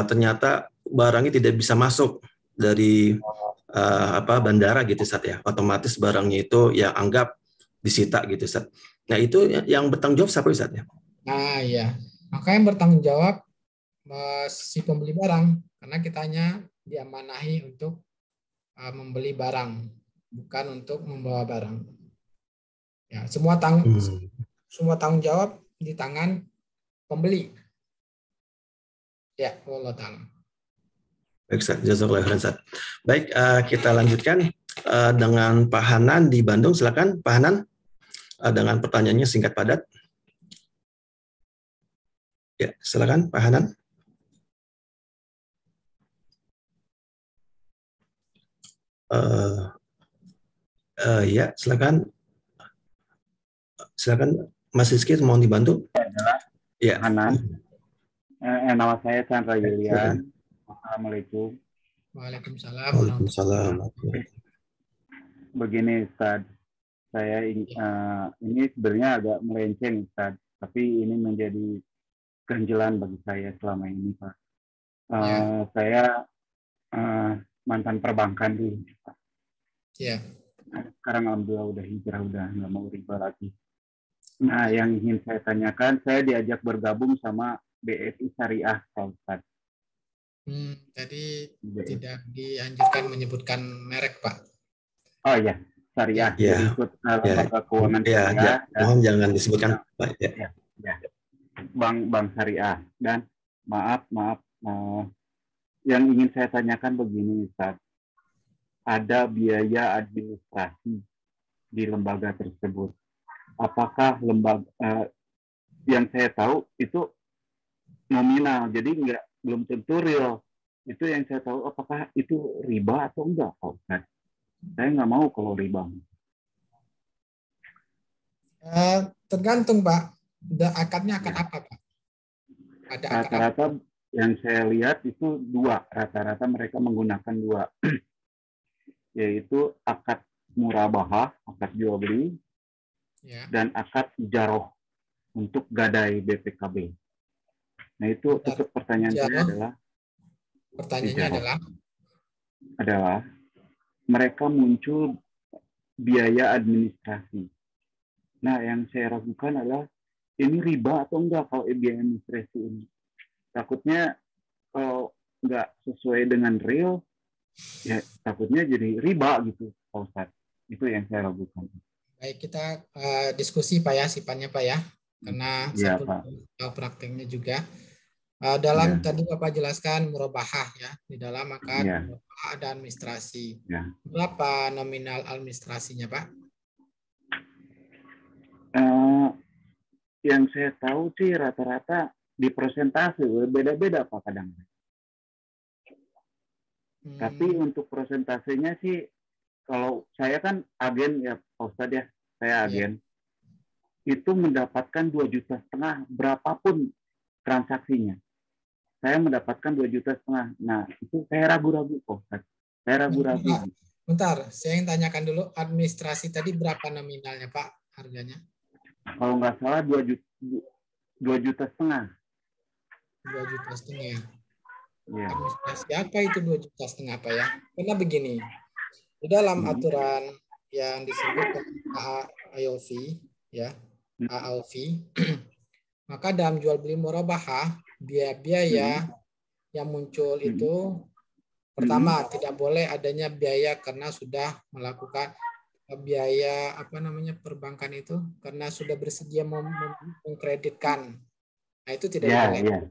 ternyata barangnya tidak bisa masuk dari bandara gitu Ustaz ya, otomatis barangnya itu ya anggap disita gitu Ustaz. Nah itu yang bertanggung jawab siapa Ustaz ya?
Nah ya, maka yang bertanggung jawab si pembeli barang, karena kita hanya diamanahi untuk membeli barang, bukan untuk membawa barang. Ya, semua tanggung jawab di tangan pembeli. Ya, Allah Ta'ala.
Baik, Ustaz. Jazakallahu khairan, Ustaz. Baik, kita lanjutkan dengan Pak Hanan di Bandung. Silakan, Pak Hanan, dengan pertanyaannya singkat padat. Ya, silakan, Pak Hanan. Ya, silakan. Silakan, Mas Rizky, mohon dibantu.
Ya, Hanan. Nama saya Chandra Yulian. Assalamualaikum.
Waalaikumsalam.
Waalaikumsalam.
Begini Ustaz, saya ini sebenarnya agak melenceng Ustaz, tapi ini menjadi ganjelan bagi saya selama ini Pak. Saya mantan perbankan dulu Pak.
Ya.
Sekarang alhamdulillah udah hijrah, udah nggak mau riba lagi. Nah, yang ingin saya tanyakan, saya diajak bergabung sama BSI Syariah, Pak Ustaz.
Tadi tidak dianjurkan menyebutkan merek, Pak.
Oh ya, Syariah.
Ya.
Ikut lembaga keuangan Syariah.
Ya. Mohon jangan disebutkan, Pak.
Ya. Bank Syariah. Dan maaf, yang ingin saya tanyakan begini, Ustaz. Ada biaya administrasi di lembaga tersebut. Apakah lembaga yang saya tahu itu nominal, jadi belum tentu real. Itu yang saya tahu, apakah itu riba atau enggak, Pak Ustaz? Saya nggak mau kalau riba.
Tergantung, Pak. Akadnya akad apa, Pak? Ada akad
Rata-rata yang saya lihat itu dua, rata-rata mereka menggunakan dua, yaitu akad murabahah, akad jual beli,
Ya.
dan akad ijaroh untuk gadai BPKB. Nah itu
Bentar.
tetap pertanyaan saya
Ijaroh.
adalah
Pertanyaannya
adalah mereka muncul biaya administrasi. Nah yang saya ragukan adalah ini riba atau enggak kalau biaya administrasi ini. Takutnya kalau nggak sesuai dengan real, ya takutnya jadi riba gitu, Pak Ustadz. Itu yang saya ragukan.
baik, kita diskusi Pak ya, sifatnya Pak ya, karena
Iya,
satu
Pak.
tahu prakteknya juga. Dalam
Ya.
tadi Bapak jelaskan murabahah ya, di dalam akad
Ya.
murabahah ada administrasi.
Ya.
Berapa nominal administrasinya Pak?
Yang saya tahu sih rata-rata di persentase, beda-beda Pak kadang. Tapi untuk persentasenya sih, kalau saya kan agen ya Pak Ustadz ya, saya agen. Itu mendapatkan 2,5 juta berapapun transaksinya. Saya mendapatkan 2,5 juta. Nah, itu saya ragu-ragu Pak Ustadz. Saya ragu-ragu.
Bentar, saya yang tanyakan dulu, administrasi tadi berapa nominalnya Pak harganya?
Kalau nggak salah 2,5 juta.
2,5 juta.
Ya.
Administrasi apa itu 2,5 juta Pak ya? Karena begini, di dalam aturan yang disebut AOV ya, AOV, maka dalam jual beli murabahah biaya-biaya yang muncul itu pertama tidak boleh adanya biaya karena sudah melakukan biaya perbankan itu karena sudah bersedia mengkreditkan. Nah, itu tidak boleh.
Ya.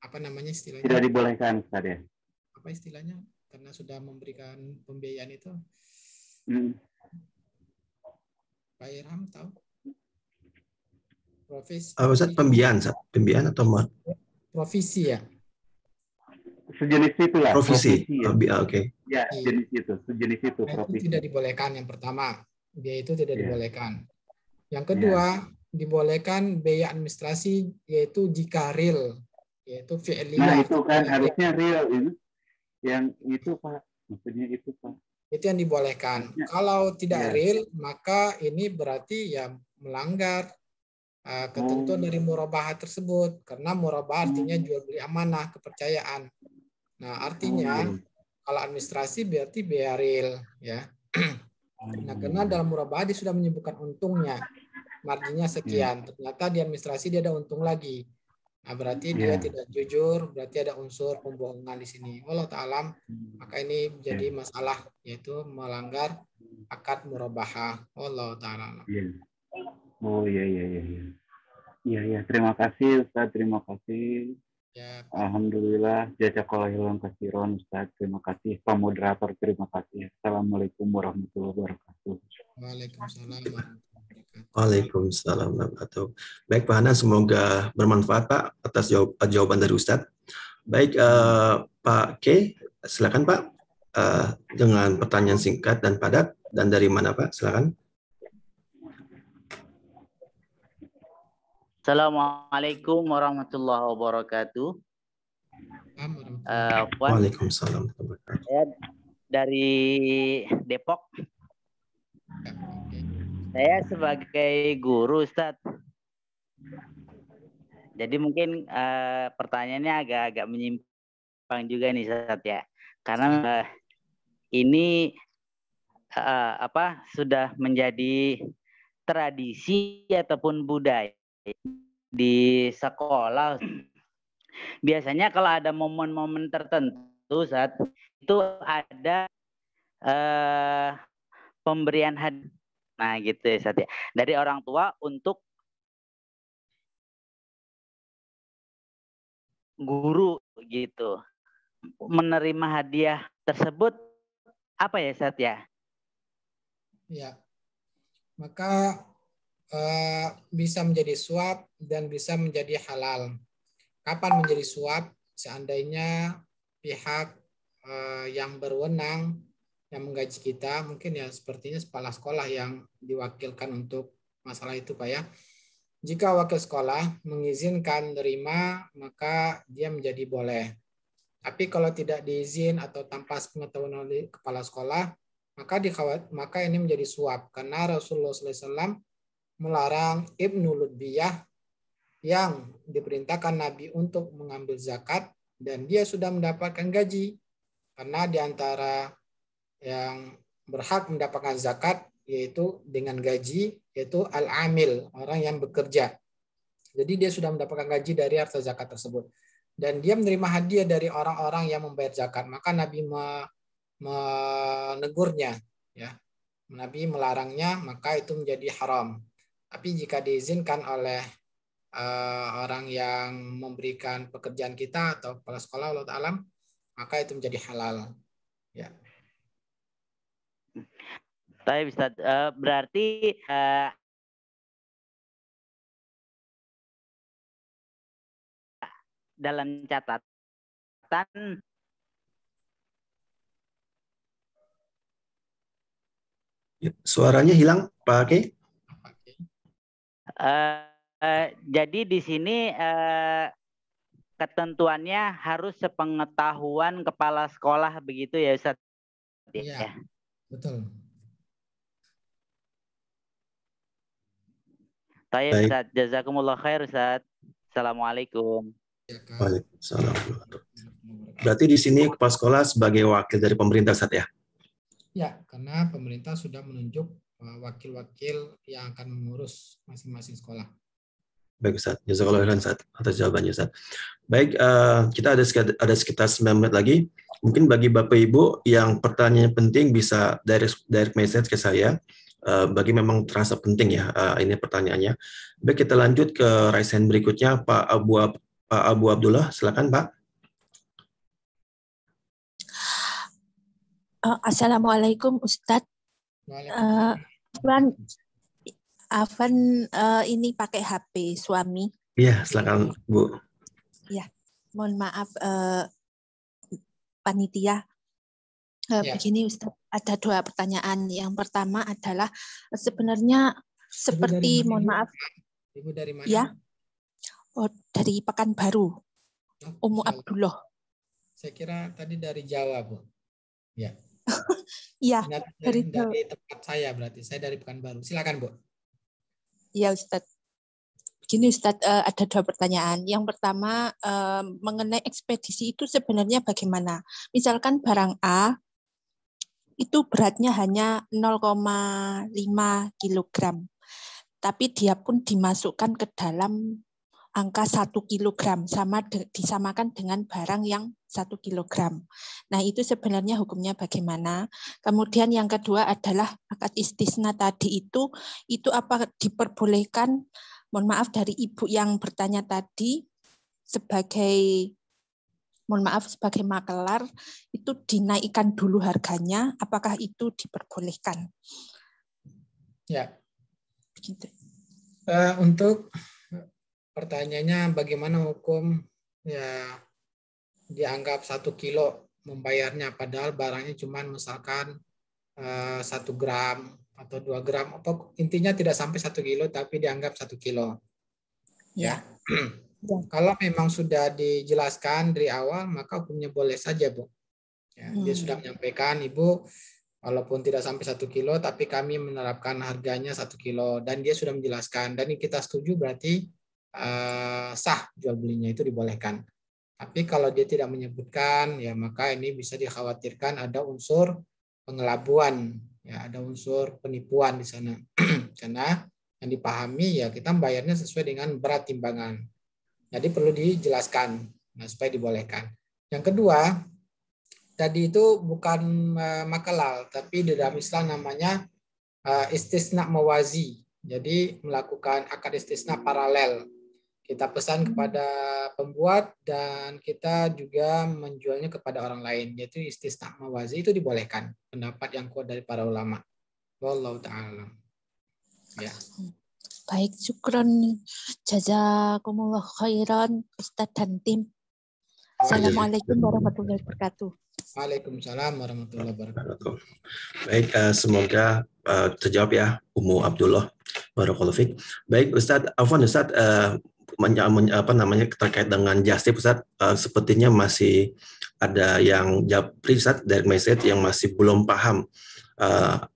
Apa namanya istilahnya?
Tidak dibolehkan Ustaz ya.
Apa istilahnya? Karena sudah memberikan pembiayaan itu. Pak Irham tahu?
Ustaz, pembiayaan atau
provisi ya?
Sejenis itu lah.
Provisi.
Ya.
Oke.
Ya, sejenis itu
Nah,
provisi.
itu tidak dibolehkan yang pertama. Biaya itu tidak dibolehkan. Yang kedua, dibolehkan biaya administrasi yaitu jika real, yaitu fi'liyah.
Nah, itu kan harusnya real ini. Yang itu Pak, maksudnya itu Pak.
Itu yang dibolehkan. Kalau tidak real, maka ini berarti ya melanggar ketentuan dari murabahah tersebut. Karena murabahah artinya jual beli amanah, kepercayaan. Nah, artinya kalau administrasi berarti biaya real ya. Nah, karena dalam murabahah dia sudah menyebutkan untungnya, marginnya sekian. Ternyata di administrasi dia ada untung lagi. Nah, berarti dia tidak jujur, berarti ada unsur pembohongan di sini. Wallahu ta'ala, maka ini menjadi masalah, yaitu melanggar akad murabahah. Wallahu ta'ala.
Oh iya. Iya, terima kasih Ustaz, terima kasih.
Ya,
Alhamdulillah, jazakallahu khairan Ustaz, terima kasih. Pak Moderator, terima kasih. Assalamualaikum warahmatullahi wabarakatuh.
Waalaikumsalam warahmatullahi wabarakatuh. Baik Pak Hanan, semoga bermanfaat Pak atas jawaban dari Ustaz. Baik Pak K, silakan Pak dengan pertanyaan singkat dan padat. Dan dari mana Pak? Silakan.
Assalamualaikum warahmatullahi wabarakatuh.
Waalaikumsalam.
Saya dari Depok. Saya sebagai guru, Ustadz. Jadi mungkin pertanyaannya agak menyimpang juga nih, Ustadz ya. Karena ini sudah menjadi tradisi ataupun budaya di sekolah. Biasanya kalau ada momen-momen tertentu saat itu ada pemberian hadiah, nah gitu ya Ustaz ya, dari orang tua untuk guru gitu. Menerima hadiah tersebut apa ya Ustaz ya?
Ya, maka bisa menjadi suap dan bisa menjadi halal. Kapan menjadi suap? Seandainya pihak yang berwenang yang menggaji kita, mungkin ya sepertinya kepala sekolah yang diwakilkan untuk masalah itu Pak ya. jika wakil sekolah mengizinkan menerima, maka dia menjadi boleh. Tapi kalau tidak diizin atau tanpa pengetahuan oleh kepala sekolah, maka ini menjadi suap. Karena Rasulullah SAW melarang Ibnu Lutbiyah yang diperintahkan Nabi untuk mengambil zakat dan dia sudah mendapatkan gaji. Karena di antara yang berhak mendapatkan zakat yaitu dengan gaji, yaitu al-amil, orang yang bekerja. Jadi dia sudah mendapatkan gaji dari harta zakat tersebut. Dan dia menerima hadiah dari orang-orang yang membayar zakat. Maka Nabi menegurnya, ya. Nabi melarangnya, maka itu menjadi haram. Tapi jika diizinkan oleh orang yang memberikan pekerjaan kita atau kepala sekolah, Allah Ta'ala, maka itu menjadi halal. Ya.
Tapi Ustaz, berarti dalam catatan
Suaranya hilang, Pak Aki.
Jadi di sini ketentuannya harus sepengetahuan kepala sekolah begitu ya Ustaz?
Iya, betul.
Baik Ustaz, jazakumullah khair Ustaz. Assalamualaikum.
Waalaikumsalam. Berarti di sini kepala sekolah sebagai wakil dari pemerintah Ustaz ya?
Ya, karena pemerintah sudah menunjuk wakil-wakil yang akan mengurus masing-masing sekolah.
Baik Ustaz, jazakallahu khairan Ustaz atas jawabannya Ustaz. Baik, kita ada sekitar 9 menit lagi. Mungkin bagi Bapak Ibu yang pertanyaannya penting bisa direct message ke saya. Bagi memang terasa penting ya ini pertanyaannya. Baik, kita lanjut ke raise hand berikutnya Pak Abu Abdullah, silakan Pak.
Assalamualaikum Ustadz. Afan ini pakai HP suami.
Iya, silakan Bu.
Ya, mohon maaf panitia. Begini Ustadz, ada 2 pertanyaan. Yang pertama adalah sebenarnya seperti mohon maaf.
Ibu dari mana?
Ya. Oh, dari Pekanbaru. Ummu Abdullah.
Saya kira tadi dari Jawa, Bu. Ya.
Iya,
dari tempat saya berarti. Saya dari Pekanbaru. Silakan, Bu.
Ya, Ustadz. Begini, Ustadz, ada 2 pertanyaan. Yang pertama, mengenai ekspedisi itu sebenarnya bagaimana? Misalkan barang A, itu beratnya hanya 0,5 kilogram. Tapi dia pun dimasukkan ke dalam angka 1 kilogram, disamakan dengan barang yang 1 kilogram. Nah, itu sebenarnya hukumnya bagaimana? Kemudian yang kedua adalah akad istisna tadi itu apa diperbolehkan, mohon maaf dari Ibu yang bertanya tadi, sebagai makelar, itu dinaikkan dulu harganya, apakah itu diperbolehkan?
Ya. Begitu. Untuk pertanyaannya bagaimana hukum ya dianggap 1 kilo membayarnya padahal barangnya cuma misalkan 1 gram atau 2 gram atau intinya tidak sampai 1 kilo tapi dianggap 1 kilo. Ya. Kalau memang sudah dijelaskan dari awal maka hukumnya boleh saja, Bu. Ya, dia sudah menyampaikan, Ibu, walaupun tidak sampai 1 kilo tapi kami menerapkan harganya 1 kilo dan dia sudah menjelaskan dan kita setuju berarti sah jual belinya itu dibolehkan. Tapi kalau dia tidak menyebutkan, ya maka ini bisa dikhawatirkan ada unsur pengelabuan, ya ada unsur penipuan di sana. Karena yang dipahami ya kita membayarnya sesuai dengan berat timbangan. Jadi perlu dijelaskan, nah, supaya dibolehkan. Yang kedua, tadi itu bukan makelal, tapi di dalam Islam namanya istisna mawazi. Jadi melakukan akad istisna paralel. Kita pesan kepada pembuat dan kita juga menjualnya kepada orang lain, yaitu istisna mawazi, itu dibolehkan. Pendapat yang kuat dari para ulama. Wallahu ta'ala. Ya.
Baik, syukron. Jazakumullah khairan Ustadz dan tim. Assalamualaikum warahmatullahi wabarakatuh.
Waalaikumsalam warahmatullahi wabarakatuh.
Baik, semoga terjawab ya Ummu Abdullah. Barakallahu fiik. Baik Ustadz, Afwan Ustadz, terkait dengan just tip Ustadz, sepertinya masih ada yang japri Ustadz, direct message yang masih belum paham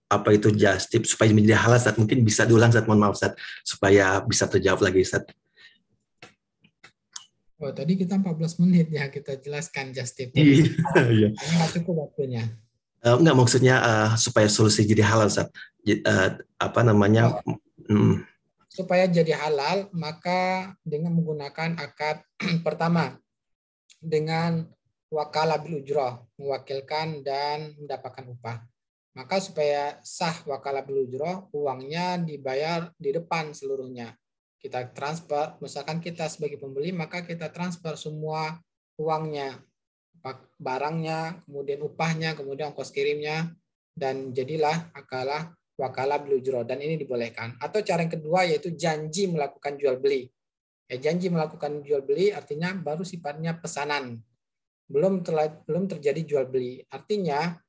apa itu just tip supaya menjadi halal Ustadz. Mungkin bisa diulang Ustadz, mohon maaf Ustadz, supaya bisa terjawab lagi Ustadz.
Oh, tadi kita 14 menit ya kita jelaskan just tip.
Iya.
Nggak cukup waktunya.
Enggak, maksudnya supaya solusi jadi halal Ustadz.
Supaya jadi halal, maka dengan menggunakan akad pertama, dengan wakalah bil ujroh, mewakilkan dan mendapatkan upah. Maka supaya sah wakalah bil ujroh, uangnya dibayar di depan seluruhnya. Kita transfer, misalkan kita sebagai pembeli, maka kita transfer semua uangnya, barangnya, kemudian upahnya, kemudian ongkos kirimnya, dan jadilah wakalah bil ujroh, dan ini dibolehkan. Atau cara yang kedua yaitu janji melakukan jual beli. Janji melakukan jual beli artinya baru sifatnya pesanan, belum terjadi jual beli. Artinya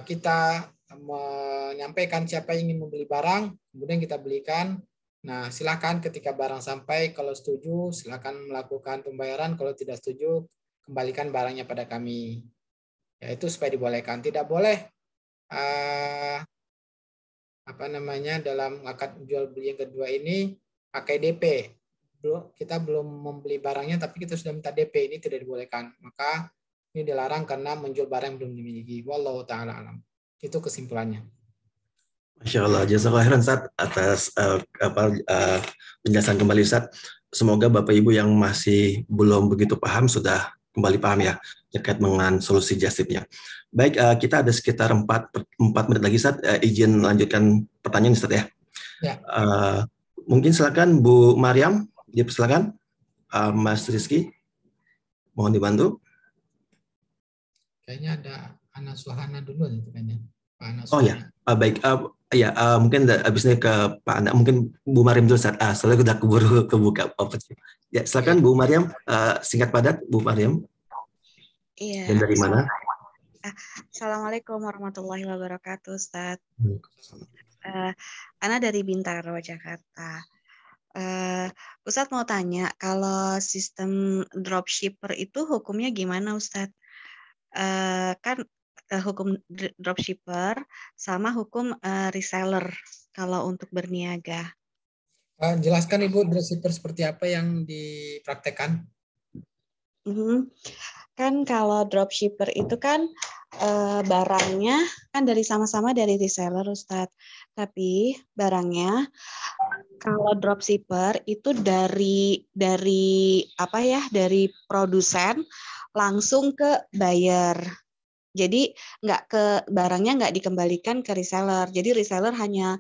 kita menyampaikan siapa yang ingin membeli barang, kemudian kita belikan. Nah, silakan ketika barang sampai, kalau setuju silakan melakukan pembayaran, kalau tidak setuju kembalikan barangnya pada kami. Ya, itu supaya dibolehkan. Tidak boleh dalam akad jual beli yang kedua ini pakai DP. Kita belum membeli barangnya tapi kita sudah minta DP, ini tidak dibolehkan. Maka ini dilarang karena menjual barang yang belum dimiliki. Wallahu taala alam. Itu kesimpulannya.
Masya Allah, jazakallahu khairan Ustaz atas penjelasan kembali Ustaz. Semoga Bapak Ibu yang masih belum begitu paham sudah kembali paham ya terkait dengan solusi just tip-nya. Baik, kita ada sekitar 4 menit lagi Ustaz. Izin lanjutkan pertanyaan Ustaz ya. Mungkin silakan Bu Mariam, dipersilakan. Mas Rizky, mohon dibantu.
Kayaknya ada Ana Suhana dulu kayaknya. Pak Ana
Oh ya, baik. Mungkin habis ini ke Pak Ana, mungkin Bu Mariam dulu saat soalnya udah keburu kebuka. Ya, silakan Bu Mariam, singkat padat Bu Mariam.
Iya.
Dan dari mana?
Assalamualaikum warahmatullahi wabarakatuh, Ustaz. Ana dari Bintaro, Jakarta. Ustaz mau tanya, kalau sistem dropshipper itu hukumnya gimana, Ustaz? Kan hukum dropshipper sama hukum reseller kalau untuk berniaga.
Jelaskan Ibu, dropshipper seperti apa yang dipraktekkan?
Kan kalau dropshipper itu kan barangnya kan sama-sama dari reseller, Ustadz. Tapi barangnya kalau dropshipper itu dari produsen langsung ke buyer. Jadi barangnya nggak dikembalikan ke reseller. Jadi reseller hanya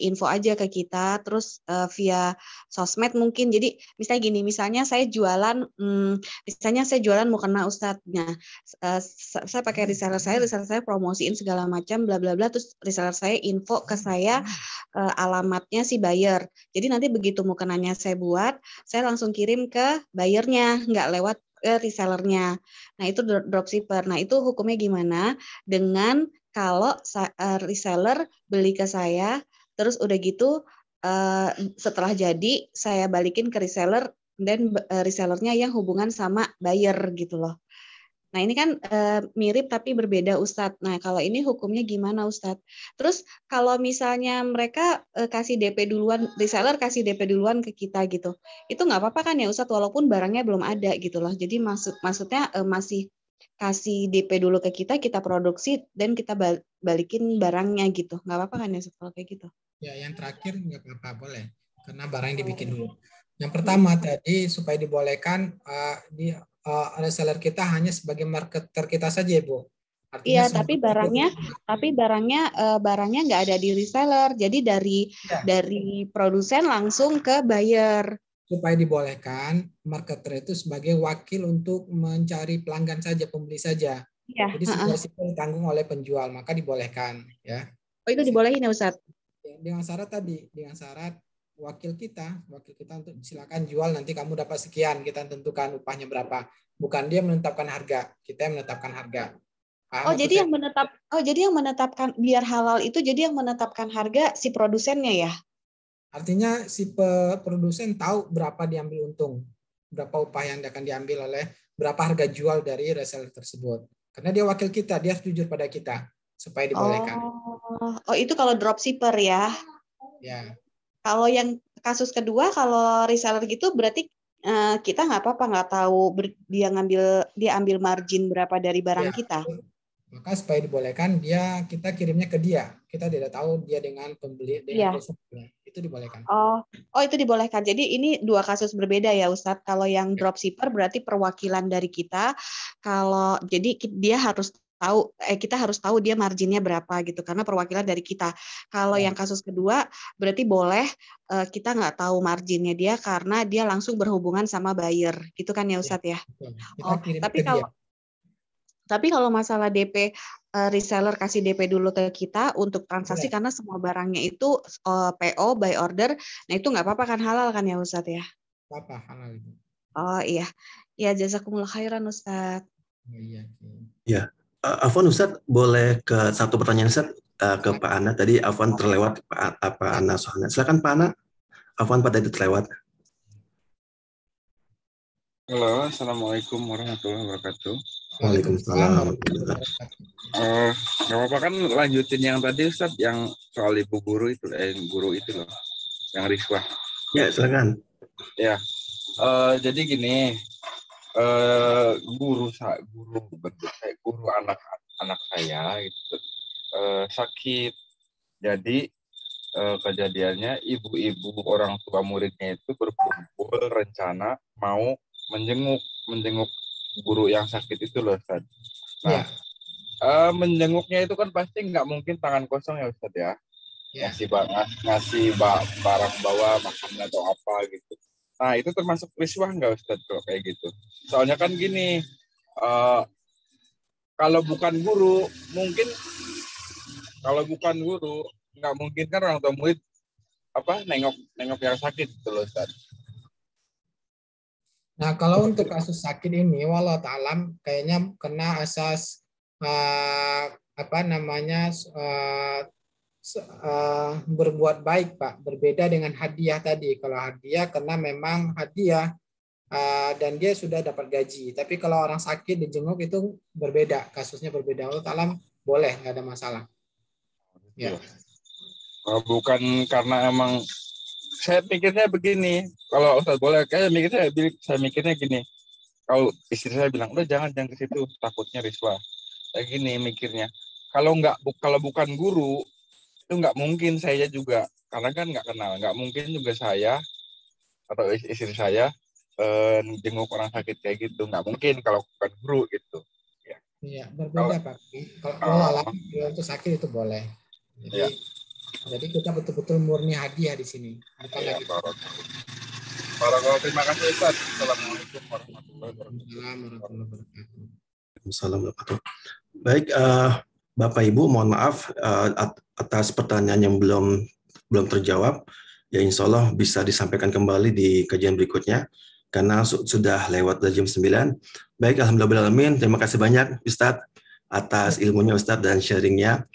info aja ke kita, terus via sosmed mungkin. Jadi misalnya saya jualan mukena Ustadznya. Saya pakai reseller saya promosiin segala macam bla bla bla, terus reseller saya info ke saya alamatnya si buyer. Jadi nanti begitu mukenanya saya buat, saya langsung kirim ke buyernya, nggak lewat resellernya. Nah, itu dropshipper. Nah, itu hukumnya gimana dengan kalau reseller beli ke saya, terus udah gitu setelah jadi saya balikin ke reseller dan resellernya yang hubungan sama buyer gitu loh. Nah, ini kan mirip tapi berbeda, Ustadz. Nah, kalau ini hukumnya gimana, Ustadz? Terus kalau misalnya mereka kasih DP duluan, reseller kasih DP duluan ke kita gitu, itu nggak apa-apa kan ya, Ustadz? Walaupun barangnya belum ada gitu loh. Jadi maksudnya masih kasih DP dulu ke kita produksi, dan kita balikin barangnya gitu. Nggak apa-apa kan ya, Ustadz, kalau kayak gitu?
Ya, yang terakhir nggak apa-apa, boleh. Karena barang dibikin dulu. Yang pertama tadi, supaya dibolehkan, reseller kita hanya sebagai marketer kita saja, Ibu.
Iya, tapi barangnya nggak ada di reseller. Jadi dari produsen langsung ke buyer.
Supaya dibolehkan, marketer itu sebagai wakil untuk mencari pelanggan saja, pembeli saja.
Ya,
jadi resiko ditanggung oleh penjual, maka dibolehkan, ya.
Oh, itu dibolehin ya, Ustadz?
Dengan syarat wakil kita untuk silakan jual, nanti kamu dapat sekian, kita tentukan upahnya berapa. Bukan dia menetapkan harga, kita yang menetapkan harga.
Oh, jadi yang menetapkan biar halal itu jadi yang menetapkan harga si produsennya ya?
Artinya si produsen tahu berapa diambil untung, berapa upah yang akan diambil oleh, berapa harga jual dari reseller tersebut. Karena dia wakil kita, dia harus jujur pada kita supaya dibolehkan.
Oh itu kalau dropshipper ya?
Ya.
Kalau yang kasus kedua, kalau reseller gitu berarti kita nggak apa-apa, nggak tahu dia ambil margin berapa dari barang kita.
Maka supaya dibolehkan kita kirimnya ke dia. Kita tidak tahu dia dengan pembeli dengan reseller. Itu dibolehkan.
Oh itu dibolehkan. Jadi ini dua kasus berbeda ya Ustadz. Kalau yang dropshipper berarti perwakilan dari kita. Jadi dia harus tahu kita harus tahu dia marginnya berapa gitu karena perwakilan dari kita. Kalau yang kasus kedua berarti boleh kita nggak tahu marginnya dia karena dia langsung berhubungan sama buyer gitu kan ya Ustadz ya. Tapi kalau masalah DP, reseller kasih DP dulu ke kita untuk transaksi karena semua barangnya itu PO by order, nah itu nggak apa-apa kan, halal kan ya Ustadz ya?
Apa halal itu?
Oh iya, ya jazakumullah khairan Ustadz.
Iya.
Ya, Afwan Ustadz boleh ke satu pertanyaan Ustadz ke Pak Ana. Tadi Afwan terlewat Pak Ana soalnya. Silakan Pak Ana. Afwan pada itu terlewat.
Halo, assalamualaikum warahmatullahi wabarakatuh.
Waalaikumsalam.
Nggak apa-apa kan lanjutin yang tadi Ustadz, yang soal ibu guru itu, guru itu loh, yang riswah.
Ya, silakan.
Ya, jadi gini, guru anak saya itu sakit. Jadi kejadiannya ibu-ibu orang tua muridnya itu berkumpul rencana mau menjenguk guru yang sakit itu loh Ustaz. Nah, menjenguknya itu kan pasti nggak mungkin tangan kosong ya Ustaz ya. Ngasih barang bawa makanan atau apa gitu. Nah itu termasuk riswah nggak Ustaz kalau kayak gitu? Soalnya kan gini, kalau bukan guru nggak mungkin kan orang tua murid nengok yang sakit gitu loh Ustaz.
Nah, kalau untuk kasus sakit ini, walau ta'alam kayaknya kena asas berbuat baik, Pak. Berbeda dengan hadiah tadi. Kalau hadiah karena memang hadiah dan dia sudah dapat gaji. Tapi kalau orang sakit dijenguk itu berbeda, kasusnya berbeda. Walau ta'alam boleh, nggak ada masalah. Ya.
Bukan karena emang saya pikirnya begini, kalau Ustaz boleh, saya mikirnya gini, kalau istri saya bilang, udah jangan ke situ, takutnya riswah. Saya gini mikirnya, kalau bukan guru, itu nggak mungkin saya juga, karena kan nggak kenal, nggak mungkin juga saya atau istri saya jenguk orang sakit kayak gitu, nggak mungkin kalau bukan guru gitu.
Iya, berbeda Pak. Kalau untuk sakit itu boleh. Jadi kita betul-betul murni hadiah di sini.
Terima kasih Ustaz. Assalamualaikum warahmatullahi wabarakatuh.
Waalaikumsalam. Baik, Bapak Ibu, mohon maaf atas pertanyaan yang belum terjawab. Ya insya Allah bisa disampaikan kembali di kajian berikutnya karena sudah lewat jam 9. Baik, alhamdulillah. Terima kasih banyak Ustadz atas ilmunya Ustadz dan sharingnya.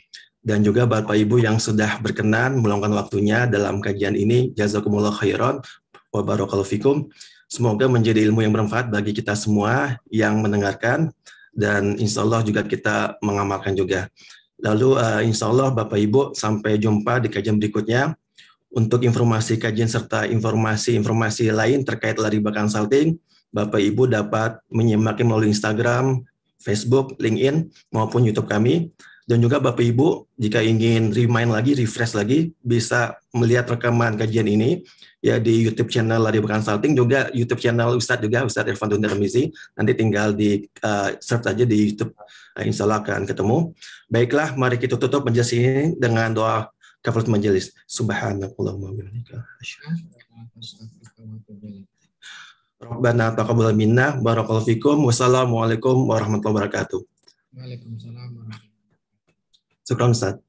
Dan juga Bapak Ibu yang sudah berkenan meluangkan waktunya dalam kajian ini. Jazakumullah khairan wa barakallahu fikum. Semoga menjadi ilmu yang bermanfaat bagi kita semua yang mendengarkan. Dan insya Allah juga kita mengamalkan juga. Lalu insya Allah Bapak Ibu sampai jumpa di kajian berikutnya. Untuk informasi kajian serta informasi lain terkait Lariba Consulting, Bapak Ibu dapat menyimaknya melalui Instagram, Facebook, LinkedIn, maupun YouTube kami. Dan juga Bapak Ibu, jika ingin refresh lagi, bisa melihat rekaman kajian ini ya di YouTube channel Lariba Consulting, juga YouTube channel Ustadz Irfan Darmizi. Nanti tinggal di search aja di YouTube, insya Allah akan ketemu. Baiklah, mari kita tutup majelis ini dengan doa kafaratul majelis. Subhanakallahumma wa bihamdika. Rabbana taqabbal minna, barakallahu fikum, wassalamualaikum warahmatullahi wabarakatuh.
Waalaikumsalam.
Syukran Ustaz.